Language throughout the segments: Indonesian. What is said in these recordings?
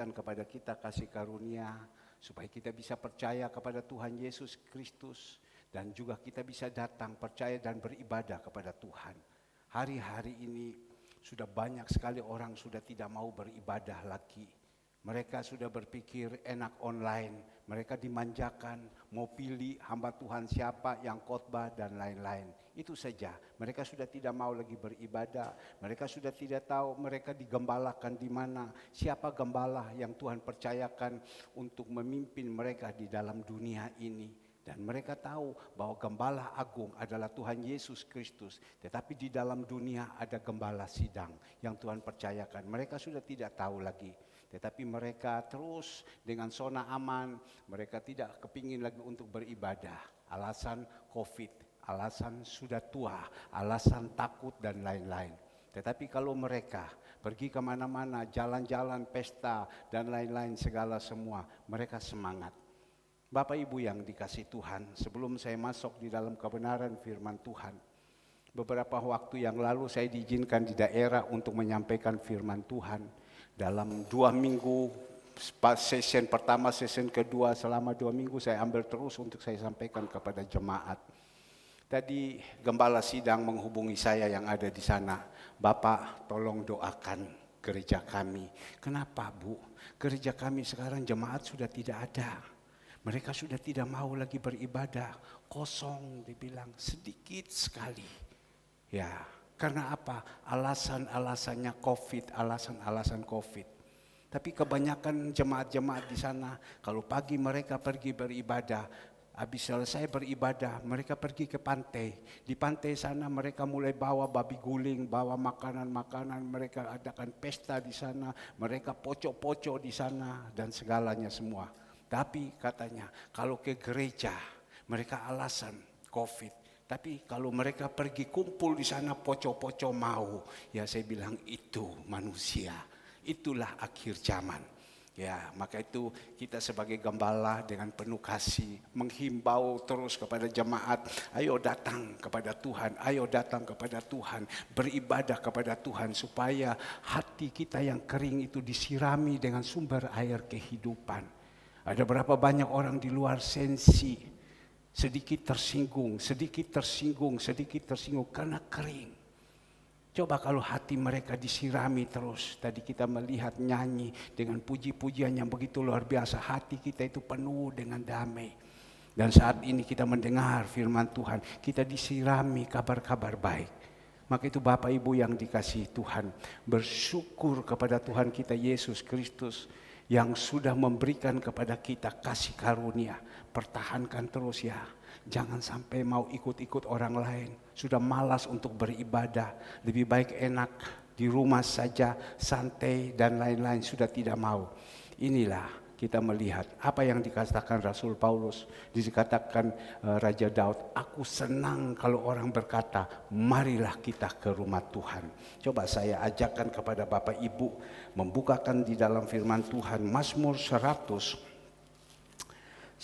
dan kepada kita kasih karunia supaya kita bisa percaya kepada Tuhan Yesus Kristus dan juga kita bisa datang percaya dan beribadah kepada Tuhan. Hari-hari ini sudah banyak sekali orang sudah tidak mau beribadah lagi. Mereka sudah berpikir enak online, mereka dimanjakan, mau pilih hamba Tuhan siapa yang khotbah dan lain-lain. Itu saja, mereka sudah tidak mau lagi beribadah, mereka sudah tidak tahu mereka digembalakan di mana, siapa gembala yang Tuhan percayakan untuk memimpin mereka di dalam dunia ini. Dan mereka tahu bahwa gembala agung adalah Tuhan Yesus Kristus. Tetapi di dalam dunia ada gembala sidang yang Tuhan percayakan. Mereka sudah tidak tahu lagi. Tetapi mereka terus dengan zona aman. Mereka tidak kepingin lagi untuk beribadah. Alasan COVID, alasan sudah tua, alasan takut dan lain-lain. Tetapi kalau mereka pergi kemana-mana, jalan-jalan, pesta dan lain-lain segala semua, mereka semangat. Bapak Ibu yang dikasih Tuhan, sebelum saya masuk di dalam kebenaran firman Tuhan, beberapa waktu yang lalu saya diizinkan di daerah untuk menyampaikan firman Tuhan. Dalam 2 minggu, session pertama, session kedua, selama 2 minggu saya ambil terus untuk saya sampaikan kepada jemaat. Tadi gembala sidang menghubungi saya yang ada di sana. Bapak tolong doakan gereja kami. Kenapa Bu? Gereja kami sekarang jemaat sudah tidak ada. Mereka sudah tidak mau lagi beribadah, kosong dibilang, sedikit sekali. Ya, karena apa? Alasan-alasannya COVID, alasan-alasan COVID. Tapi kebanyakan jemaat-jemaat di sana, kalau pagi mereka pergi beribadah, habis selesai beribadah, mereka pergi ke pantai. Di pantai sana mereka mulai bawa babi guling, bawa makanan-makanan, mereka adakan pesta di sana, mereka pocok-pocok di sana dan segalanya semua. Tapi katanya kalau ke gereja mereka alasan COVID. Tapi kalau mereka pergi kumpul di sana pocok-pocok mau. Ya saya bilang itu manusia. Itulah akhir zaman. Ya maka itu kita sebagai gembala dengan penuh kasih menghimbau terus kepada jemaat. Ayo datang kepada Tuhan. Ayo datang kepada Tuhan. Beribadah kepada Tuhan supaya hati kita yang kering itu disirami dengan sumber air kehidupan. Ada berapa banyak orang di luar sensi, sedikit tersinggung karena kering. Coba kalau hati mereka disirami terus, tadi kita melihat nyanyi dengan puji-pujian yang begitu luar biasa, hati kita itu penuh dengan damai. Dan saat ini kita mendengar firman Tuhan, kita disirami kabar-kabar baik. Maka itu Bapak Ibu yang dikasihi Tuhan, bersyukur kepada Tuhan kita Yesus Kristus, yang sudah memberikan kepada kita kasih karunia. Pertahankan terus ya. Jangan sampai mau ikut-ikut orang lain. Sudah malas untuk beribadah. Lebih baik enak di rumah saja, santai dan lain-lain. Sudah tidak mau. Inilah kita melihat apa yang dikatakan Rasul Paulus. Dikatakan Raja Daud, aku senang kalau orang berkata, marilah kita ke rumah Tuhan. Coba saya ajakkan kepada Bapak Ibu membukakan di dalam firman Tuhan Mazmur 121.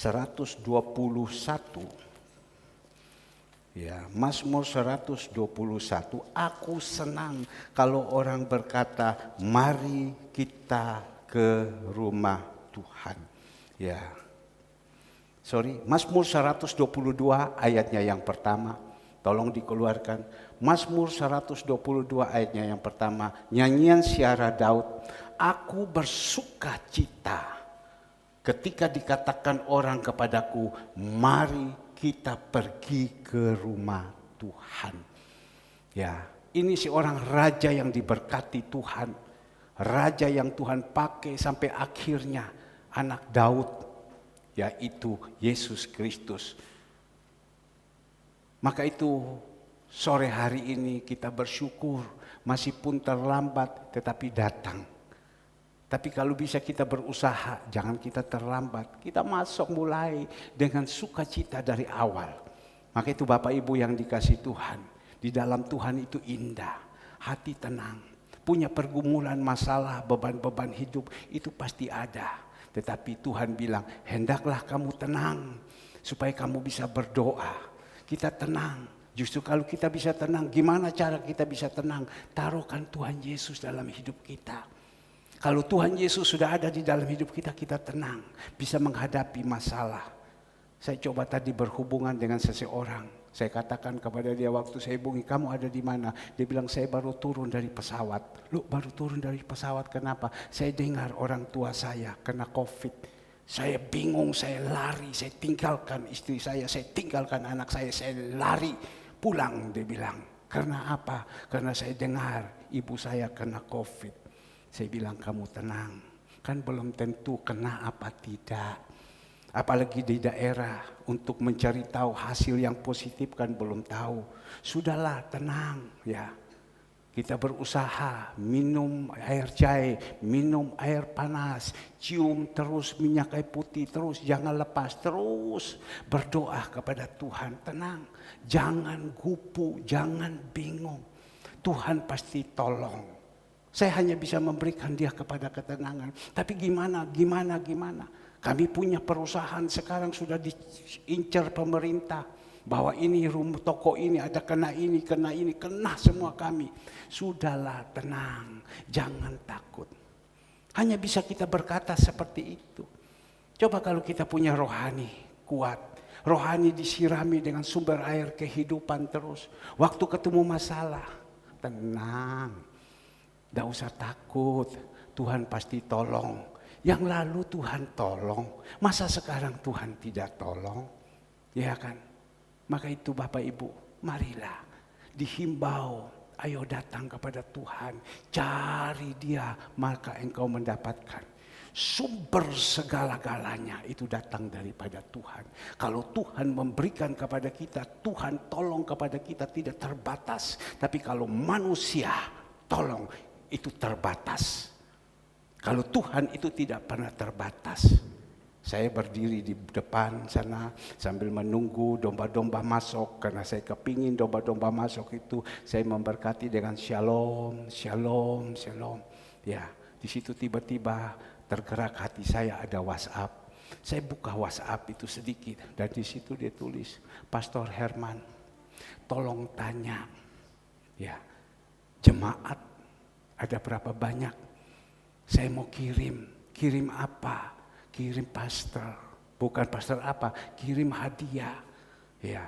Ya, Mazmur 121. Aku senang kalau orang berkata, mari kita ke rumah Tuhan. Ya. Mazmur 122 ayatnya yang pertama. Tolong dikeluarkan. Mazmur 122 ayatnya yang pertama. Nyanyian Syara Daud. Aku bersuka cita ketika dikatakan orang kepadaku, mari kita pergi ke rumah Tuhan. Ya, ini seorang raja yang diberkati Tuhan. Raja yang Tuhan pakai sampai akhirnya anak Daud, yaitu Yesus Kristus. Maka itu sore hari ini kita bersyukur, masih pun terlambat tetapi datang. Tapi kalau bisa kita berusaha, jangan kita terlambat. Kita masuk mulai dengan sukacita dari awal. Maka itu Bapak Ibu yang dikasih Tuhan, di dalam Tuhan itu indah, hati tenang. Punya pergumulan, masalah, beban-beban hidup itu pasti ada. Tetapi Tuhan bilang, hendaklah kamu tenang supaya kamu bisa berdoa. Kita tenang. Justru kalau kita bisa tenang, gimana cara kita bisa tenang? Taruhkan Tuhan Yesus dalam hidup kita. Kalau Tuhan Yesus sudah ada di dalam hidup kita, kita tenang, bisa menghadapi masalah. Saya coba tadi berhubungan dengan seseorang. Saya katakan kepada dia waktu saya hubungi, kamu ada di mana? Dia bilang, saya baru turun dari pesawat. Lu baru turun dari pesawat, kenapa? Saya dengar orang tua saya kena COVID. Saya bingung, saya lari, saya tinggalkan istri saya tinggalkan anak saya lari pulang, dia bilang. Karena apa? Karena saya dengar ibu saya kena COVID. Saya bilang, kamu tenang, kan belum tentu kena apa tidak. Apalagi di daerah, untuk mencari tahu hasil yang positif kan belum tahu. Sudahlah, tenang ya. Kita berusaha, minum air jahe, minum air panas, cium terus minyak kayu putih terus, jangan lepas, terus berdoa kepada Tuhan. Tenang, jangan gupu, jangan bingung. Tuhan pasti tolong. Saya hanya bisa memberikan dia kepada ketenangan. Tapi gimana? Kami punya perusahaan sekarang sudah diincar pemerintah. Bahwa ini rumah toko ini ada kena semua kami. Sudahlah, tenang, jangan takut. Hanya bisa kita berkata seperti itu. Coba kalau kita punya rohani kuat. Rohani disirami dengan sumber air kehidupan terus. Waktu ketemu masalah, tenang. Tidak usah takut, Tuhan pasti tolong. Yang lalu Tuhan tolong, masa sekarang Tuhan tidak tolong? Ya kan? Maka itu Bapak Ibu, marilah dihimbau, ayo datang kepada Tuhan, cari Dia, maka engkau mendapatkan. Sumber segala-galanya itu datang daripada Tuhan. Kalau Tuhan memberikan kepada kita, Tuhan tolong kepada kita tidak terbatas. Tapi kalau manusia tolong, itu terbatas. Kalau Tuhan itu tidak pernah terbatas. Saya berdiri di depan sana sambil menunggu domba-domba masuk. Karena saya kepingin domba-domba masuk itu, saya memberkati dengan shalom, shalom, shalom. Ya, di situ tiba-tiba tergerak hati saya, ada WhatsApp. Saya buka WhatsApp itu sedikit dan di situ dia tulis, Pastor Herman, tolong tanya, ya, jemaat ada berapa banyak? Saya mau kirim apa? Kirim pastor, bukan pastor apa? Kirim hadiah, ya.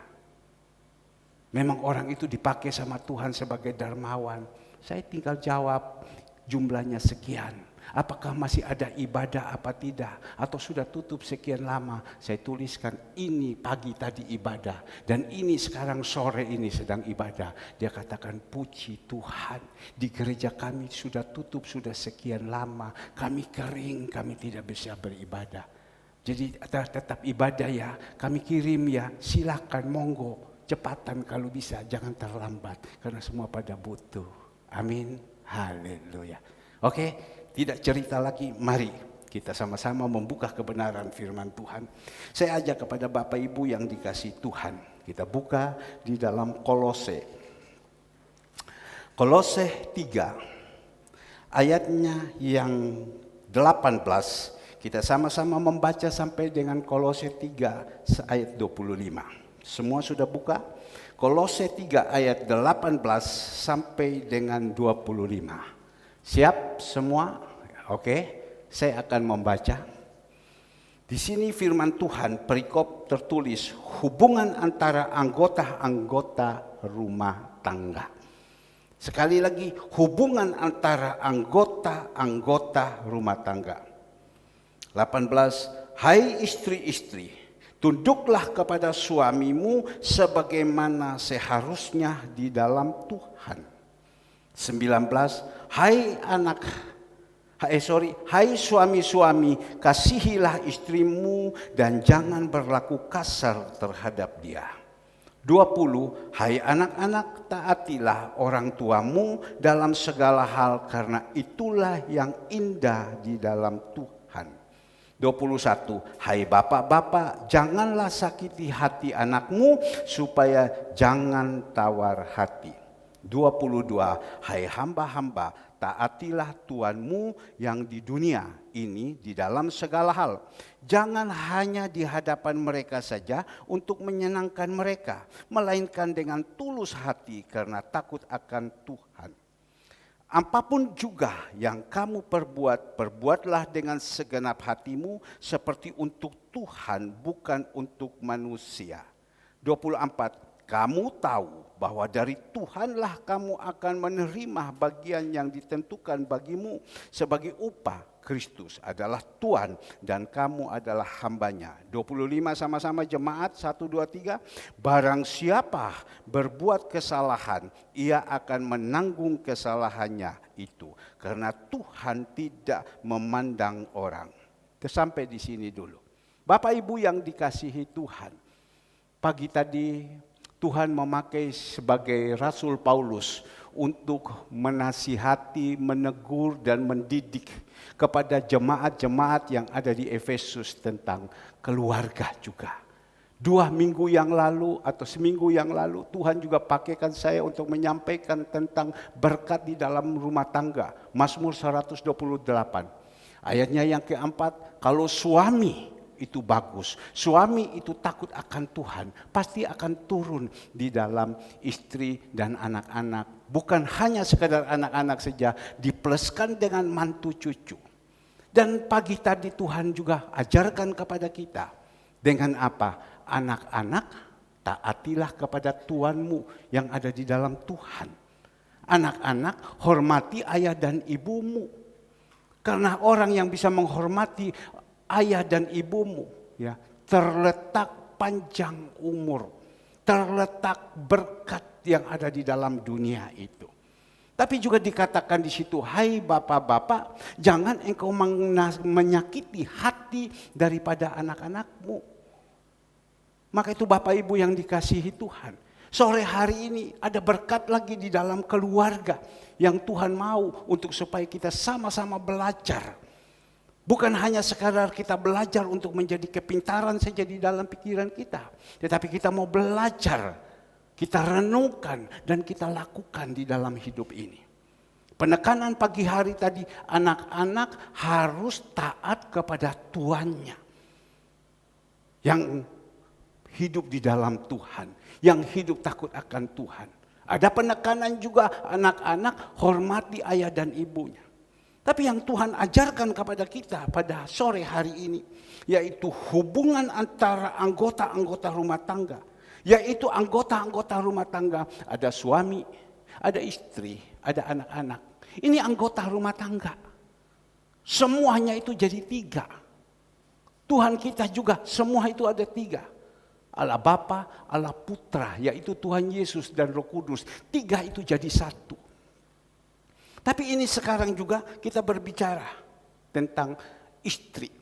Memang orang itu dipakai sama Tuhan sebagai dermawan. Saya tinggal jawab, jumlahnya sekian. Apakah masih ada ibadah apa tidak? Atau sudah tutup sekian lama? Saya tuliskan, ini pagi tadi ibadah. Dan ini sekarang sore ini sedang ibadah. Dia katakan, puji Tuhan. Di gereja kami sudah tutup sudah sekian lama. Kami kering, kami tidak bisa beribadah. Jadi tetap ibadah ya. Kami kirim ya, silakan monggo. Cepatan kalau bisa, jangan terlambat. Karena semua pada butuh. Amin. Haleluya. Oke. Tidak cerita lagi, mari kita sama-sama membuka kebenaran firman Tuhan. Saya ajak kepada Bapak Ibu yang dikasihi Tuhan. Kita buka di dalam Kolose. Kolose 3, ayatnya yang 18. Kita sama-sama membaca sampai dengan Kolose 3 ayat 25. Semua sudah buka? Kolose 3 ayat 18 sampai dengan 25. Siap semua? Oke, saya akan membaca. Di sini firman Tuhan, perikop tertulis hubungan antara anggota-anggota rumah tangga. Sekali lagi, hubungan antara anggota-anggota rumah tangga. 18, hai istri-istri, tunduklah kepada suamimu sebagaimana seharusnya di dalam Tuhan. 19, hai suami-suami, kasihilah istrimu dan jangan berlaku kasar terhadap dia. 20, hai anak-anak, taatilah orang tuamu dalam segala hal karena itulah yang indah di dalam Tuhan. 21, hai bapak-bapak, janganlah sakiti hati anakmu supaya jangan tawar hati. 22, hai hamba-hamba, taatilah Tuhanmu yang di dunia ini di dalam segala hal. Jangan hanya di hadapan mereka saja untuk menyenangkan mereka, melainkan dengan tulus hati karena takut akan Tuhan. Apapun juga yang kamu perbuat, perbuatlah dengan segenap hatimu seperti untuk Tuhan, bukan untuk manusia. 24, kamu tahu bahwa dari Tuhanlah kamu akan menerima bagian yang ditentukan bagimu sebagai upah. Kristus adalah Tuhan dan kamu adalah hambanya. 25 sama-sama jemaat 1, 2, 3. Barang siapa berbuat kesalahan, ia akan menanggung kesalahannya itu. Karena Tuhan tidak memandang orang. Sampai di sini dulu. Bapak Ibu yang dikasihi Tuhan. Pagi tadi Tuhan memakai sebagai Rasul Paulus untuk menasihati, menegur dan mendidik kepada jemaat-jemaat yang ada di Efesus tentang keluarga juga. 2 minggu yang lalu atau seminggu yang lalu Tuhan juga pakaikan saya untuk menyampaikan tentang berkat di dalam rumah tangga. Mazmur 128. Ayatnya yang keempat, kalau suami itu bagus, suami itu takut akan Tuhan, pasti akan turun di dalam istri dan anak-anak. Bukan hanya sekadar anak-anak saja, dipluskan dengan mantu cucu. Dan pagi tadi Tuhan juga ajarkan kepada kita dengan apa? Anak-anak, taatilah kepada Tuhanmu yang ada di dalam Tuhan. Anak-anak, hormati ayah dan ibumu. Karena orang yang bisa menghormati ayah dan ibumu, ya, terletak panjang umur, terletak berkat yang ada di dalam dunia itu. Tapi juga dikatakan di situ, hai bapak-bapak, jangan engkau menyakiti hati daripada anak-anakmu. Maka itu Bapak Ibu yang dikasihi Tuhan. Sore hari ini ada berkat lagi di dalam keluarga yang Tuhan mau untuk supaya kita sama-sama belajar. Bukan hanya sekadar kita belajar untuk menjadi kepintaran saja di dalam pikiran kita. Tetapi kita mau belajar, kita renungkan dan kita lakukan di dalam hidup ini. Penekanan pagi hari tadi, anak-anak harus taat kepada tuannya. Yang hidup di dalam Tuhan, yang hidup takut akan Tuhan. Ada penekanan juga anak-anak hormati ayah dan ibunya. Tapi yang Tuhan ajarkan kepada kita pada sore hari ini, yaitu hubungan antara anggota-anggota rumah tangga. Yaitu anggota-anggota rumah tangga, ada suami, ada istri, ada anak-anak. Ini anggota rumah tangga. Semuanya itu jadi 3. Tuhan kita juga semua itu ada 3. Allah Bapa, Allah Putra, yaitu Tuhan Yesus dan Roh Kudus. 3 itu jadi 1. Tapi ini sekarang juga kita berbicara tentang istri.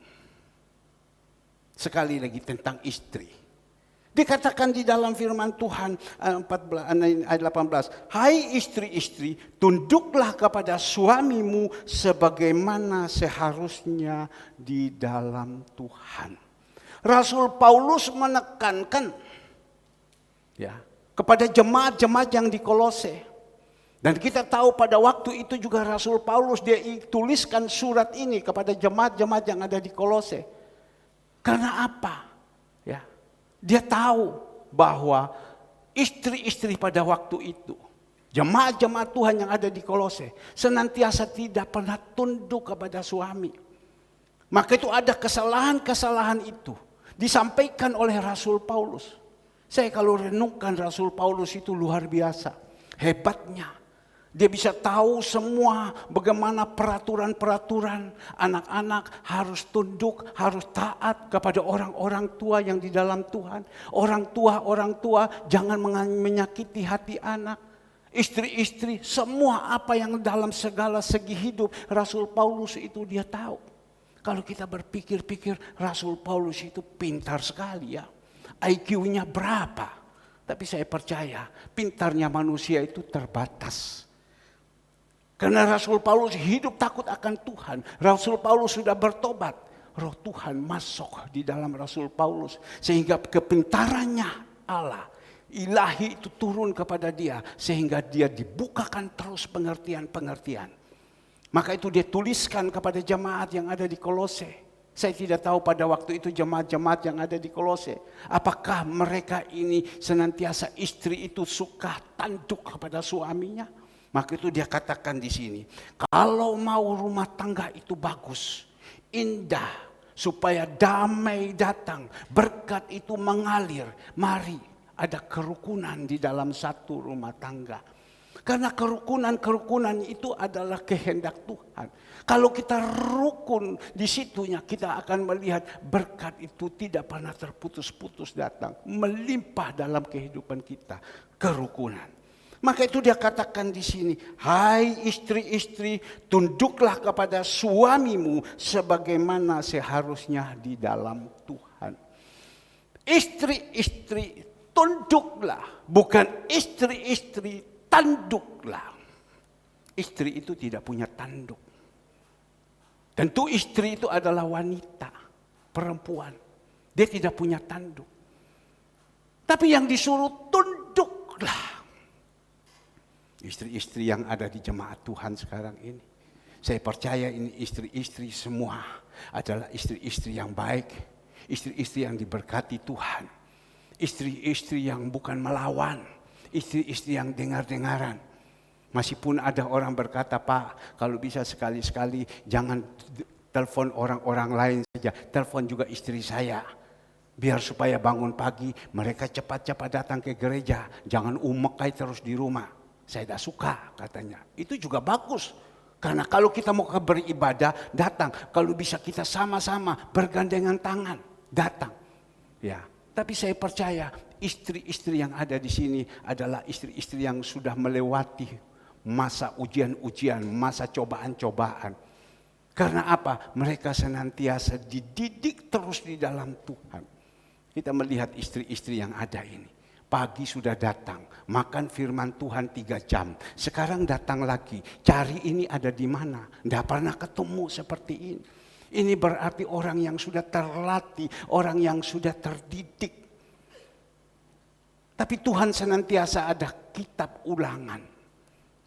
Sekali lagi tentang istri. Dikatakan di dalam firman Tuhan ayat 18. Hai istri-istri, tunduklah kepada suamimu sebagaimana seharusnya di dalam Tuhan. Rasul Paulus menekankan ya, kepada jemaat-jemaat yang di Kolose. Dan kita tahu pada waktu itu juga Rasul Paulus dia tuliskan surat ini kepada jemaat-jemaat yang ada di Kolose. Karena apa? Ya, dia tahu bahwa istri-istri pada waktu itu, jemaat-jemaat Tuhan yang ada di Kolose, senantiasa tidak pernah tunduk kepada suami. Maka itu ada kesalahan-kesalahan itu disampaikan oleh Rasul Paulus. Saya kalau renungkan Rasul Paulus itu luar biasa, hebatnya. Dia bisa tahu semua bagaimana peraturan-peraturan anak-anak harus tunduk, harus taat kepada orang-orang tua yang di dalam Tuhan. Orang tua jangan menyakiti hati anak. Istri-istri, semua apa yang dalam segala segi hidup Rasul Paulus itu dia tahu. Kalau kita berpikir-pikir Rasul Paulus itu pintar sekali ya. IQ-nya berapa? Tapi saya percaya pintarnya manusia itu terbatas. Karena Rasul Paulus hidup takut akan Tuhan. Rasul Paulus sudah bertobat. Roh Tuhan masuk di dalam Rasul Paulus. Sehingga kepintarannya Allah, ilahi itu turun kepada dia. Sehingga dia dibukakan terus pengertian-pengertian. Maka itu dia tuliskan kepada jemaat yang ada di Kolose. Saya tidak tahu pada waktu itu jemaat-jemaat yang ada di Kolose. Apakah mereka ini senantiasa istri itu suka tunduk kepada suaminya? Maka itu dia katakan di sini, kalau mau rumah tangga itu bagus, indah, supaya damai datang, berkat itu mengalir, mari ada kerukunan di dalam satu rumah tangga. Karena kerukunan itu adalah kehendak Tuhan. Kalau kita rukun di situnya, kita akan melihat berkat itu tidak pernah terputus-putus datang, melimpah dalam kehidupan kita, kerukunan. Maka itu dia katakan di sini, hai istri-istri, tunduklah kepada suamimu sebagaimana seharusnya di dalam Tuhan. Istri-istri, tunduklah, bukan istri-istri, tanduklah. Istri itu tidak punya tanduk. Tentu istri itu adalah wanita, perempuan. Dia tidak punya tanduk. Tapi yang disuruh tunduklah. Istri-istri yang ada di jemaat Tuhan sekarang ini. Saya percaya ini istri-istri semua adalah istri-istri yang baik. Istri-istri yang diberkati Tuhan. Istri-istri yang bukan melawan. Istri-istri yang dengar-dengaran. Meskipun ada orang berkata, Pak, kalau bisa sekali-sekali jangan telepon orang-orang lain saja. Telepon juga istri saya. Biar supaya bangun pagi mereka cepat-cepat datang ke gereja. Jangan umekai terus di rumah. Saya tidak suka katanya. Itu juga bagus. Karena kalau kita mau beribadah, datang. Kalau bisa kita sama-sama bergandengan tangan, datang. Ya, tapi saya percaya istri-istri yang ada di sini adalah istri-istri yang sudah melewati masa ujian-ujian, masa cobaan-cobaan. Karena apa? Mereka senantiasa dididik terus di dalam Tuhan. Kita melihat istri-istri yang ada ini. Pagi sudah datang, makan firman Tuhan 3 jam. Sekarang datang lagi, cari ini ada di mana. Tidak pernah ketemu seperti ini. Ini berarti orang yang sudah terlatih, orang yang sudah terdidik. Tapi Tuhan senantiasa ada kitab ulangan.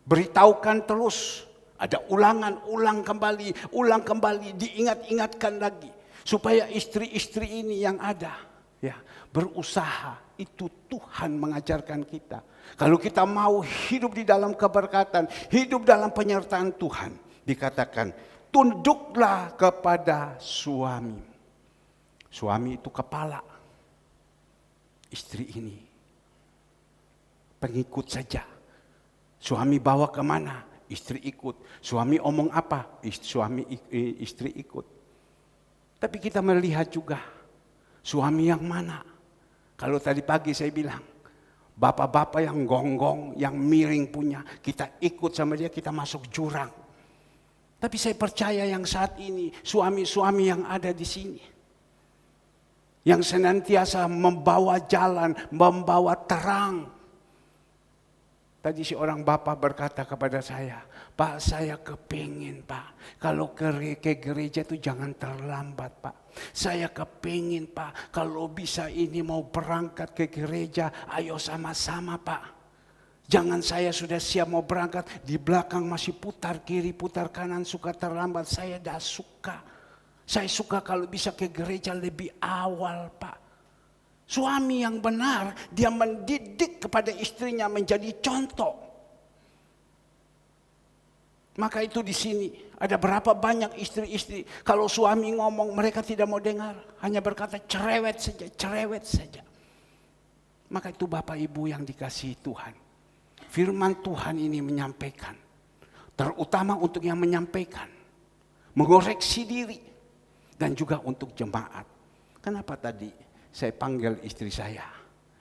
Beritahukan terus, ada ulangan, ulang kembali, diingat-ingatkan lagi. Supaya istri-istri ini yang ada, ya, berusaha. Itu Tuhan mengajarkan kita. Kalau kita mau hidup di dalam keberkatan, hidup dalam penyertaan Tuhan, dikatakan tunduklah kepada suami. Suami itu kepala. Istri ini pengikut saja. Suami bawa kemana? Istri ikut. Suami omong apa? Istri ikut. Tapi kita melihat juga suami yang mana? Kalau tadi pagi saya bilang, bapak-bapak yang gonggong, yang miring punya, kita ikut sama dia, kita masuk jurang. Tapi saya percaya yang saat ini, suami-suami yang ada di sini, yang senantiasa membawa jalan, membawa terang. Tadi seorang bapak berkata kepada saya, Pak, saya kepingin Pak, kalau ke gereja itu jangan terlambat Pak. Saya kepingin Pak, kalau bisa ini mau berangkat ke gereja, ayo sama-sama Pak. Jangan saya sudah siap mau berangkat, di belakang masih putar kiri, putar kanan, suka terlambat. Saya tidak suka. Saya suka kalau bisa ke gereja lebih awal Pak. Suami yang benar, dia mendidik kepada istrinya menjadi contoh. Maka itu di sini ada berapa banyak istri-istri kalau suami ngomong mereka tidak mau dengar, hanya berkata cerewet saja. Maka itu Bapak Ibu yang dikasihi Tuhan. Firman Tuhan ini menyampaikan, terutama untuk yang menyampaikan, mengoreksi diri dan juga untuk jemaat. Kenapa tadi saya panggil istri saya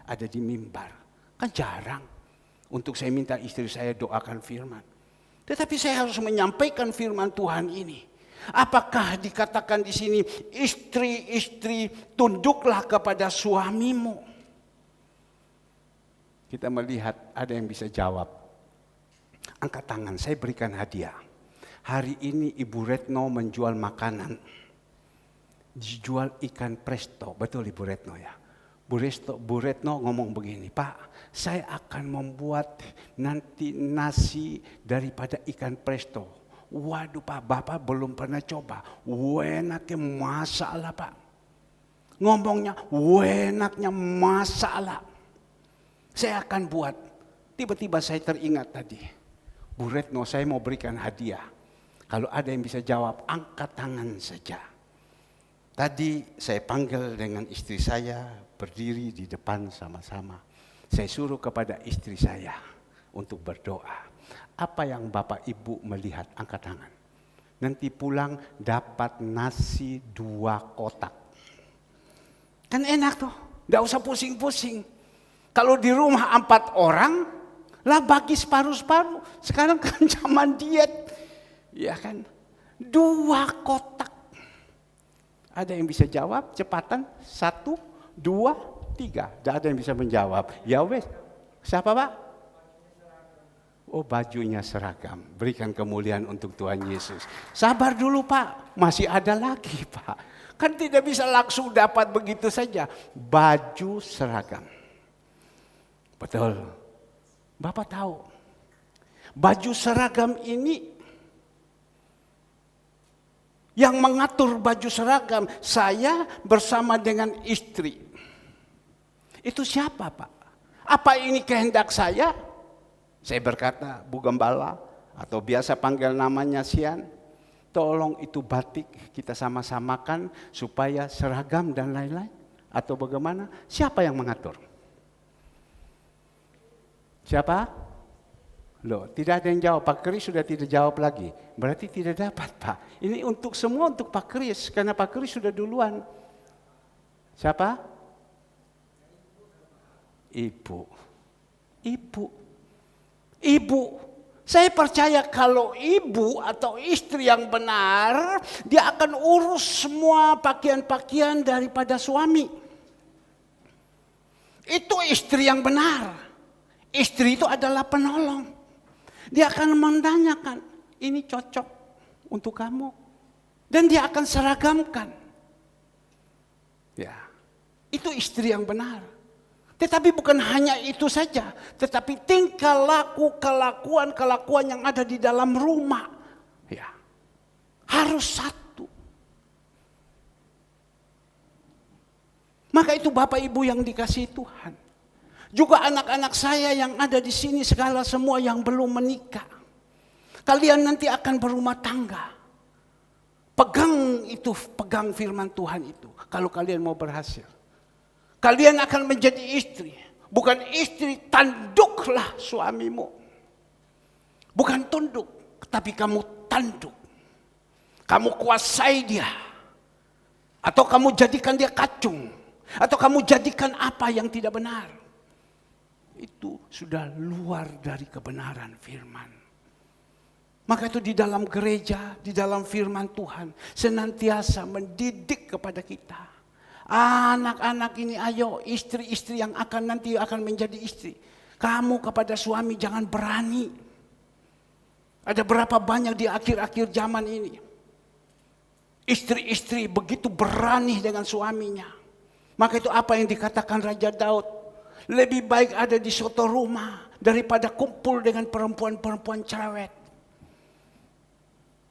ada di mimbar? Kan jarang untuk saya minta istri saya doakan firman. Tetapi saya harus menyampaikan firman Tuhan ini. Apakah dikatakan di sini istri-istri tunduklah kepada suamimu? Kita melihat ada yang bisa jawab. Angkat tangan, saya berikan hadiah. Hari ini Ibu Retno menjual makanan. Dijual ikan presto, betul Ibu Retno ya. Bu Retno ngomong begini, Pak, saya akan membuat nanti nasi daripada ikan presto. Waduh Pak, Bapak belum pernah coba. Enaknya masalah Pak. Ngomongnya, enaknya masalah. Saya akan buat. Tiba-tiba saya teringat tadi. Bu Retno, saya mau berikan hadiah. Kalau ada yang bisa jawab, angkat tangan saja. Tadi saya panggil dengan istri saya, berdiri di depan sama-sama. Saya suruh kepada istri saya untuk berdoa. Apa yang Bapak Ibu melihat? Angkat tangan. Nanti pulang dapat nasi 2 kotak. Kan enak tuh, gak usah pusing-pusing. Kalau di rumah 4 orang, lah bagi separuh-separuh. Sekarang kan zaman diet. Ya kan, 2 kotak. Ada yang bisa jawab cepatan? 1, 2, 3. Tidak ada yang bisa menjawab. Ya wes, siapa Pak? Oh, bajunya seragam. Berikan kemuliaan untuk Tuhan Yesus. Sabar dulu Pak, masih ada lagi Pak. Kan tidak bisa langsung dapat begitu saja. Baju seragam. Betul. Bapak tahu. Baju seragam ini, yang mengatur baju seragam, saya bersama dengan istri. Itu siapa Pak? Apa ini kehendak saya? Saya berkata, Bu Gembala, atau biasa panggil namanya Sian, tolong itu batik kita sama-samakan supaya seragam dan lain-lain. Atau bagaimana? Siapa yang mengatur? Siapa? Loh, tidak ada yang jawab. Pak Kris sudah tidak jawab lagi. Berarti tidak dapat Pak. Ini untuk semua untuk Pak Kris, karena Pak Kris sudah duluan. Siapa? Ibu. Ibu. Ibu. Saya percaya kalau ibu atau istri yang benar, dia akan urus semua pakaian-pakaian daripada suami. Itu istri yang benar. Istri itu adalah penolong. Dia akan menanyakan, ini cocok untuk kamu. Dan dia akan seragamkan. Ya, itu istri yang benar. Tetapi bukan hanya itu saja, tetapi tingkah laku, kelakuan yang ada di dalam rumah, ya, harus satu. Maka itu Bapak Ibu yang dikasihi Tuhan. Juga anak-anak saya yang ada di sini, segala semua yang belum menikah. Kalian nanti akan berumah tangga. Pegang firman Tuhan itu. Kalau kalian mau berhasil. Kalian akan menjadi istri. Bukan istri, tanduklah suamimu. Bukan tunduk, tapi kamu tanduk. Kamu kuasai dia. Atau kamu jadikan dia kacung. Atau kamu jadikan apa yang tidak benar. Itu sudah luar dari kebenaran firman. Maka itu di dalam gereja, di dalam firman Tuhan, senantiasa mendidik kepada kita. Anak-anak ini ayo, istri-istri yang nanti akan menjadi istri. Kamu kepada suami jangan berani. Ada berapa banyak di akhir-akhir zaman ini. Istri-istri begitu berani dengan suaminya. Maka itu apa yang dikatakan Raja Daud. Lebih baik ada di suatu rumah daripada kumpul dengan perempuan-perempuan cerewet.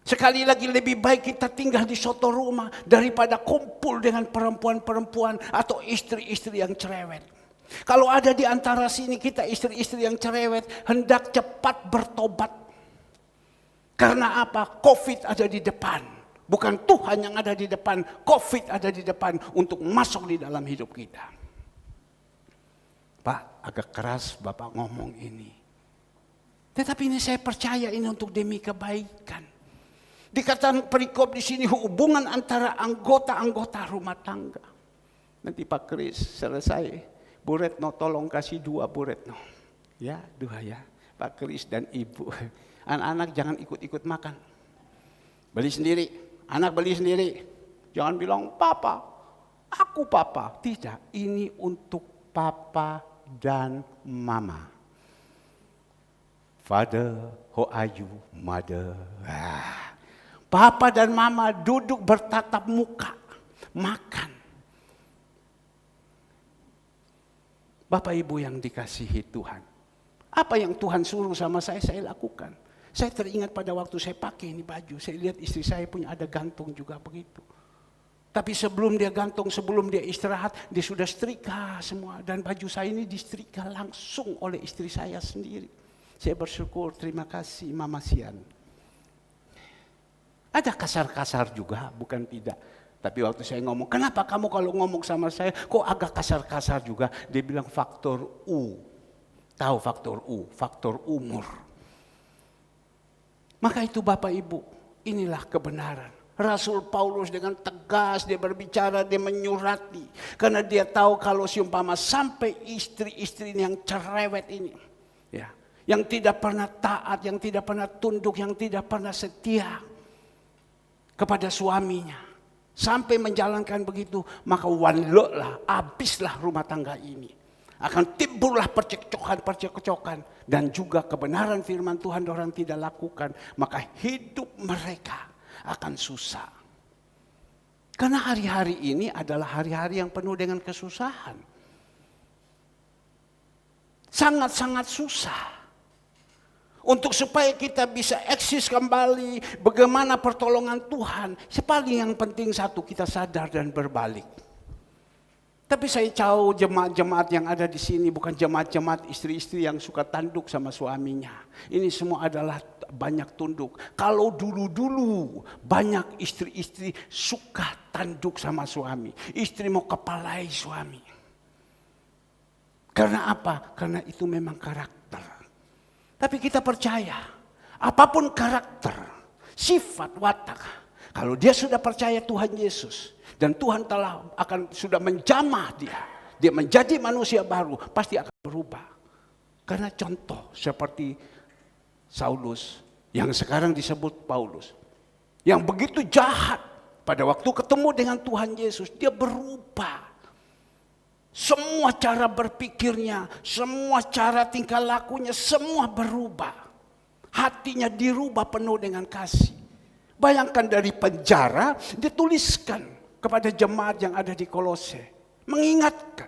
Sekali lagi lebih baik kita tinggal di suatu rumah daripada kumpul dengan perempuan-perempuan atau istri-istri yang cerewet. Kalau ada di antara sini kita istri-istri yang cerewet, hendak cepat bertobat. Karena apa? Covid ada di depan. Bukan Tuhan yang ada di depan, Covid ada di depan untuk masuk di dalam hidup kita. Pak, agak keras Bapak ngomong ini. Tetapi ini saya percaya ini untuk demi kebaikan. Dikatakan perikop di sini hubungan antara anggota-anggota rumah tangga. Nanti Pak Kris selesai. Bu Retno tolong kasih 2 Bu Retno. Ya 2 ya. Pak Kris dan Ibu. Anak-anak jangan ikut-ikut makan. Beli sendiri. Anak beli sendiri. Jangan bilang papa. Aku papa. Tidak. Ini untuk papa dan mama. Father, how are you, mother? Papa dan mama duduk bertatap muka, makan. Bapak Ibu yang dikasihi Tuhan. Apa yang Tuhan suruh sama saya lakukan. Saya teringat pada waktu saya pakai ini baju, saya lihat istri saya punya ada gantung juga begitu. Tapi sebelum dia gantung, sebelum dia istirahat, dia sudah setrika semua. Dan baju saya ini disetrika langsung oleh istri saya sendiri. Saya bersyukur, terima kasih Mama Sian. Ada kasar-kasar juga, bukan tidak. Tapi waktu saya ngomong, kenapa kamu kalau ngomong sama saya kok agak kasar-kasar juga? Dia bilang faktor U. Tahu faktor U, faktor umur. Maka itu Bapak Ibu, inilah kebenaran. Rasul Paulus dengan tegas dia berbicara, dia menyurati. Karena dia tahu kalau seumpama sampai istri-istri yang cerewet ini. Ya, yang tidak pernah taat, yang tidak pernah tunduk, yang tidak pernah setia kepada suaminya. Sampai menjalankan begitu, maka wanloklah, habislah rumah tangga ini. Akan timbullah percekcokan. Dan juga kebenaran firman Tuhan orang tidak lakukan. Maka hidup mereka akan susah. Karena hari-hari ini adalah hari-hari yang penuh dengan kesusahan. Sangat-sangat susah. Untuk supaya kita bisa eksis kembali, bagaimana pertolongan Tuhan. Paling yang penting satu, kita sadar dan berbalik. Tapi saya tahu jemaat-jemaat yang ada di sini bukan jemaat-jemaat istri-istri yang suka tanduk sama suaminya. Ini semua adalah banyak tunduk. Kalau dulu-dulu banyak istri-istri suka tanduk sama suami. Istri mau kepalai suami. Karena apa? Karena itu memang karakter. Tapi kita percaya, apapun karakter, sifat, watak, kalau dia sudah percaya Tuhan Yesus, dan Tuhan sudah menjamah dia menjadi manusia baru, pasti akan berubah. Karena contoh seperti Saulus, yang sekarang disebut Paulus, yang begitu jahat, pada waktu ketemu dengan Tuhan Yesus, dia berubah. Semua cara berpikirnya, semua cara tingkah lakunya, semua berubah. Hatinya dirubah penuh dengan kasih. Bayangkan dari penjara, dituliskan kepada jemaat yang ada di Kolose. Mengingatkan.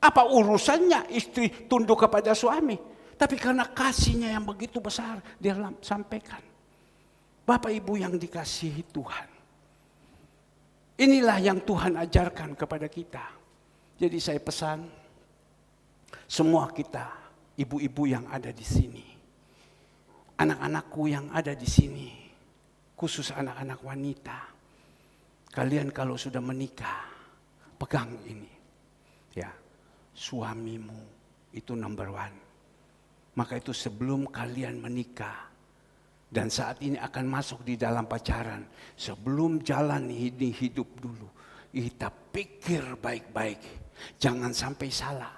Apa urusannya istri tunduk kepada suami? Tapi karena kasihnya yang begitu besar, dia sampaikan. Bapak Ibu yang dikasihi Tuhan. Inilah yang Tuhan ajarkan kepada kita. Jadi saya pesan, semua kita, ibu-ibu yang ada di sini, anak-anakku yang ada di sini, khusus anak-anak wanita, kalian kalau sudah menikah, pegang ini, ya, suamimu itu number one. Maka itu sebelum kalian menikah, dan saat ini akan masuk di dalam pacaran, sebelum jalan ini hidup dulu, kita pikir baik-baik. Jangan sampai salah.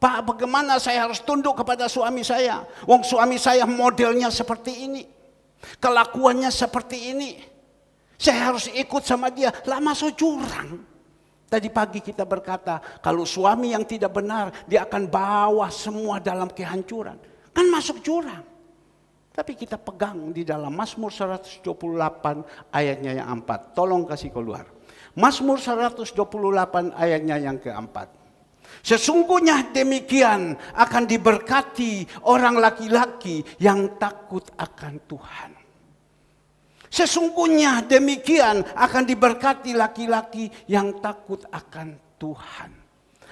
Pak, bagaimana saya harus tunduk kepada suami saya? Wong suami saya modelnya seperti ini. Kelakuannya seperti ini. Saya harus ikut sama dia. Lah masuk jurang. Tadi pagi kita berkata, kalau suami yang tidak benar, dia akan bawa semua dalam kehancuran. Kan masuk jurang. Tapi kita pegang di dalam Mazmur 128 ayatnya yang 4. Tolong kasih keluar. Mazmur 128 ayatnya yang keempat. Sesungguhnya demikian akan diberkati orang laki-laki yang takut akan Tuhan. Sesungguhnya demikian akan diberkati laki-laki yang takut akan Tuhan.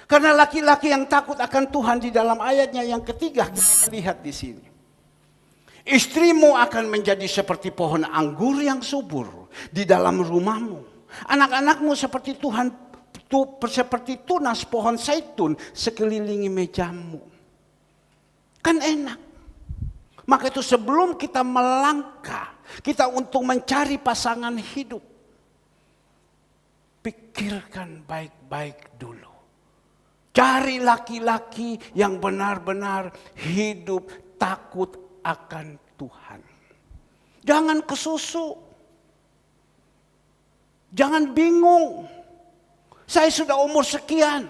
Karena laki-laki yang takut akan Tuhan di dalam ayatnya yang ketiga kita lihat di sini. Istrimu akan menjadi seperti pohon anggur yang subur di dalam rumahmu. Anak-anakmu seperti seperti tunas pohon zaitun sekelilingi mejamu. Kan enak. Maka itu sebelum kita melangkah, kita untuk mencari pasangan hidup, pikirkan baik-baik dulu. Cari laki-laki yang benar-benar hidup takut akan Tuhan. Jangan kesusu. Jangan bingung. Saya sudah umur sekian.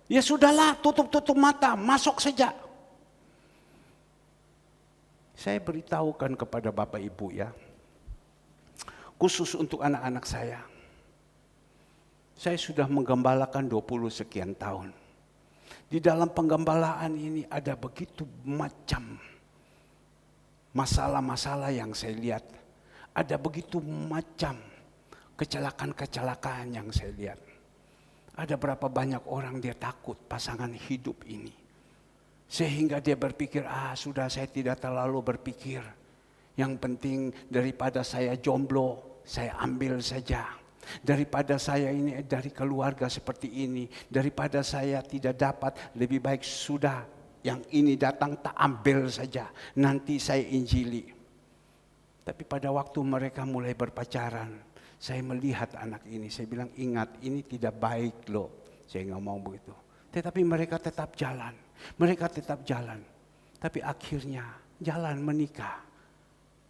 Ya sudahlah, tutup-tutup mata, masuk saja. Saya beritahukan kepada Bapak Ibu ya. Khusus untuk anak-anak saya. Saya sudah menggembalakan 20 sekian tahun. Di dalam penggembalaan ini ada begitu macam masalah-masalah yang saya lihat. Ada begitu macam kecelakaan-kecelakaan yang saya lihat. Ada berapa banyak orang dia takut pasangan hidup ini. Sehingga dia berpikir, sudah saya tidak terlalu berpikir. Yang penting daripada saya jomblo, saya ambil saja. Daripada saya ini dari keluarga seperti ini, daripada saya tidak dapat, lebih baik sudah yang ini datang tak ambil saja. Nanti saya injili. Tapi pada waktu mereka mulai berpacaran, saya melihat anak ini, saya bilang ingat ini tidak baik loh. Saya ngomong begitu. Tetapi mereka tetap jalan. Mereka tetap jalan. Tapi akhirnya jalan menikah.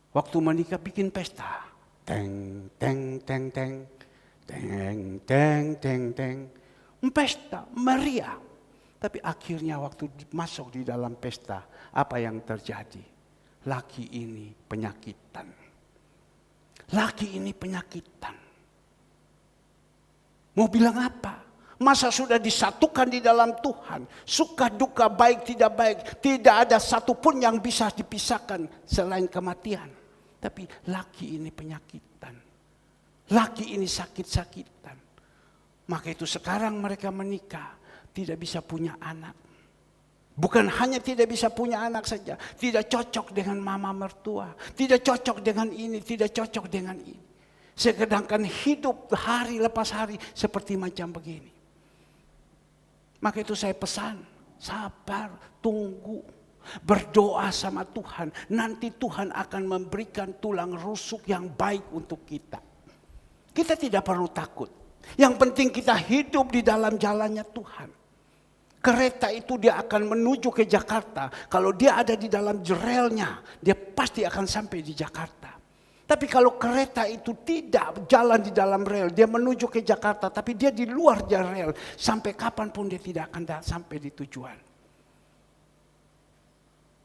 Waktu menikah bikin pesta. Teng, teng, teng, teng. Teng, teng, teng, teng. Pesta, meriah. Tapi akhirnya waktu masuk di dalam pesta, apa yang terjadi? Laki ini penyakitan. Laki ini penyakitan. Mau bilang apa? Masa sudah disatukan di dalam Tuhan. Suka duka baik tidak baik. Tidak ada satupun yang bisa dipisahkan selain kematian. Tapi laki ini penyakitan. Laki ini sakit-sakitan. Maka itu sekarang mereka menikah. Tidak bisa punya anak. Bukan hanya tidak bisa punya anak saja. Tidak cocok dengan mama mertua. Tidak cocok dengan ini. Tidak cocok dengan ini. Sedangkan hidup hari lepas hari seperti macam begini. Maka itu saya pesan, sabar, tunggu, berdoa sama Tuhan. Nanti Tuhan akan memberikan tulang rusuk yang baik untuk kita. Kita tidak perlu takut. Yang penting kita hidup di dalam jalannya Tuhan. Kereta itu dia akan menuju ke Jakarta. Kalau dia ada di dalam relnya, dia pasti akan sampai di Jakarta. Tapi kalau kereta itu tidak jalan di dalam rel, dia menuju ke Jakarta, tapi dia di luar rel, sampai kapanpun dia tidak akan sampai di tujuan.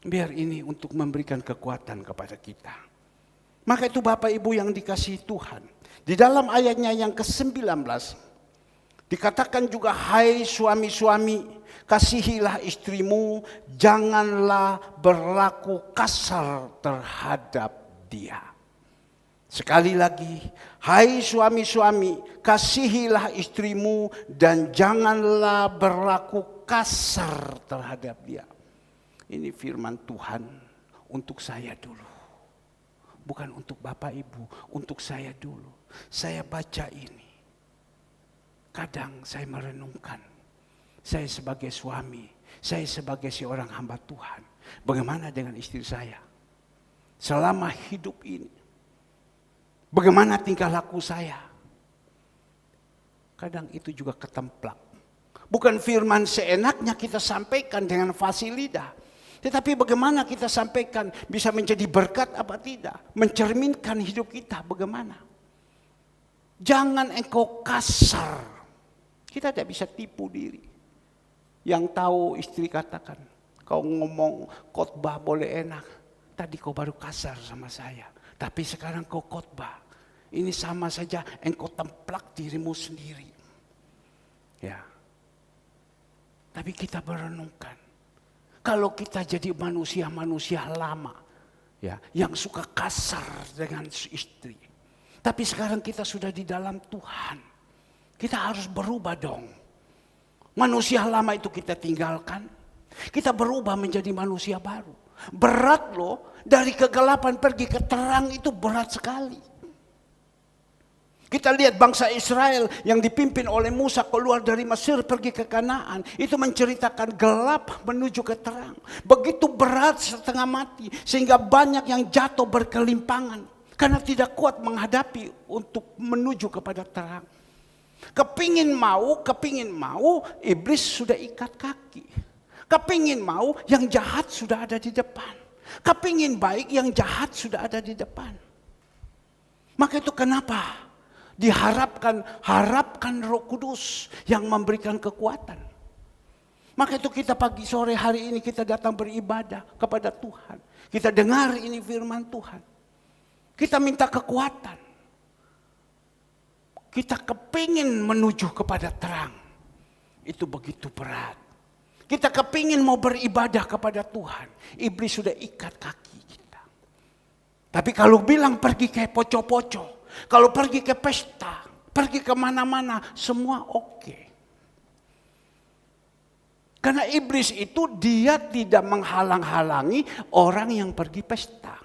Biar ini untuk memberikan kekuatan kepada kita. Maka itu Bapak Ibu yang dikasihi Tuhan. Di dalam ayatnya yang ke-19, dikatakan juga, hai suami-suami, kasihilah istrimu, janganlah berlaku kasar terhadap dia. Sekali lagi, hai suami-suami, kasihilah istrimu dan janganlah berlaku kasar terhadap dia. Ini firman Tuhan untuk saya dulu. Bukan untuk Bapak Ibu, untuk saya dulu. Saya baca ini. Kadang saya merenungkan, saya sebagai suami, saya sebagai seorang hamba Tuhan. Bagaimana dengan istri saya? Selama hidup ini. Bagaimana tingkah laku saya? Kadang itu juga ketemplak. Bukan firman seenaknya kita sampaikan dengan fasih lidah. Tetapi bagaimana kita sampaikan bisa menjadi berkat apa tidak. Mencerminkan hidup kita bagaimana. Jangan engkau kasar. Kita tidak bisa tipu diri. Yang tahu istri katakan, kau ngomong khotbah boleh enak. Tadi kau baru kasar sama saya. Tapi sekarang kau khotbah. Ini sama saja engkau templak dirimu sendiri. Ya. Tapi kita merenungkan. Kalau kita jadi manusia-manusia lama. Ya, yang suka kasar dengan istri. Tapi sekarang kita sudah di dalam Tuhan. Kita harus berubah dong. Manusia lama itu kita tinggalkan. Kita berubah menjadi manusia baru. Berat loh, dari kegelapan pergi ke terang itu berat sekali. Kita lihat bangsa Israel yang dipimpin oleh Musa keluar dari Mesir pergi ke Kanaan. Itu menceritakan gelap menuju ke terang. Begitu berat setengah mati sehingga banyak yang jatuh berkelimpangan. Karena tidak kuat menghadapi untuk menuju kepada terang. Kepingin mau, iblis sudah ikat kaki. Kepingin mau, yang jahat sudah ada di depan. Kepingin baik, yang jahat sudah ada di depan. Maka itu kenapa harapkan Roh Kudus yang memberikan kekuatan. Maka itu kita pagi sore hari ini kita datang beribadah kepada Tuhan. Kita dengar ini firman Tuhan. Kita minta kekuatan. Kita kepingin menuju kepada terang. Itu begitu berat. Kita kepingin mau beribadah kepada Tuhan. Iblis sudah ikat kaki kita. Tapi kalau bilang pergi ke poco-poco. Kalau pergi ke pesta. Pergi ke mana-mana. Semua oke. Karena iblis itu dia tidak menghalang-halangi orang yang pergi pesta.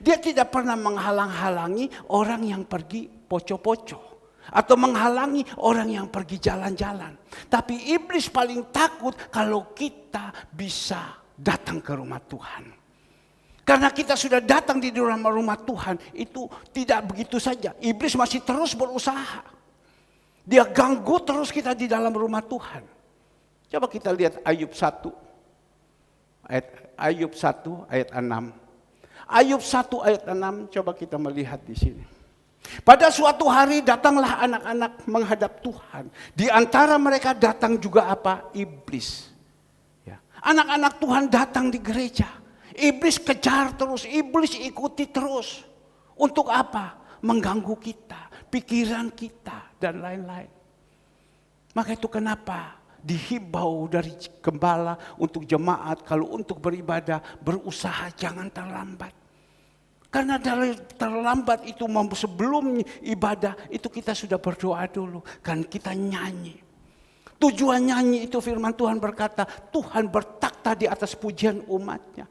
Dia tidak pernah menghalang-halangi orang yang pergi poco-poco. Atau menghalangi orang yang pergi jalan-jalan. Tapi iblis paling takut kalau kita bisa datang ke rumah Tuhan. Karena kita sudah datang di rumah Tuhan, itu tidak begitu saja. Iblis masih terus berusaha. Dia ganggu terus kita di dalam rumah Tuhan. Coba kita lihat Ayub 1 ayat 6. Ayub 1 ayat 6, coba kita melihat di sini. Pada suatu hari datanglah anak-anak menghadap Tuhan. Di antara mereka datang juga apa? Iblis. Ya. Anak-anak Tuhan datang di gereja. Iblis kejar terus, iblis ikuti terus. Untuk apa? Mengganggu kita, pikiran kita, dan lain-lain. Maka itu kenapa dihimbau dari gembala untuk jemaat, kalau untuk beribadah, berusaha jangan terlambat. Karena dari terlambat itu sebelum ibadah itu kita sudah berdoa dulu. Kan kita nyanyi. Tujuan nyanyi itu firman Tuhan berkata, Tuhan bertakhta di atas pujian umatnya.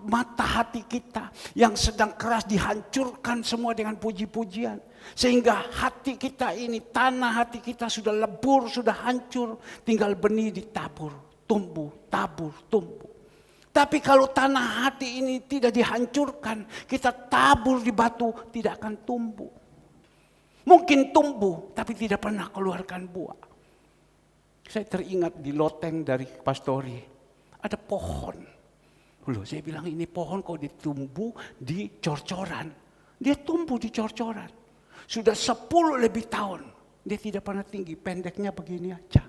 Mata hati kita yang sedang keras dihancurkan semua dengan puji-pujian. Sehingga hati kita ini, tanah hati kita sudah lebur, sudah hancur. Tinggal benih ditabur, tumbuh, tabur, tumbuh. Tapi kalau tanah hati ini tidak dihancurkan, kita tabur di batu, tidak akan tumbuh. Mungkin tumbuh, tapi tidak pernah keluarkan buah. Saya teringat di loteng dari Pastori, ada pohon. Loh, saya bilang ini pohon kok ditumbuh di cor-coran. Dia tumbuh di cor-coran. Sudah 10 lebih tahun. Dia tidak pernah tinggi, pendeknya begini aja.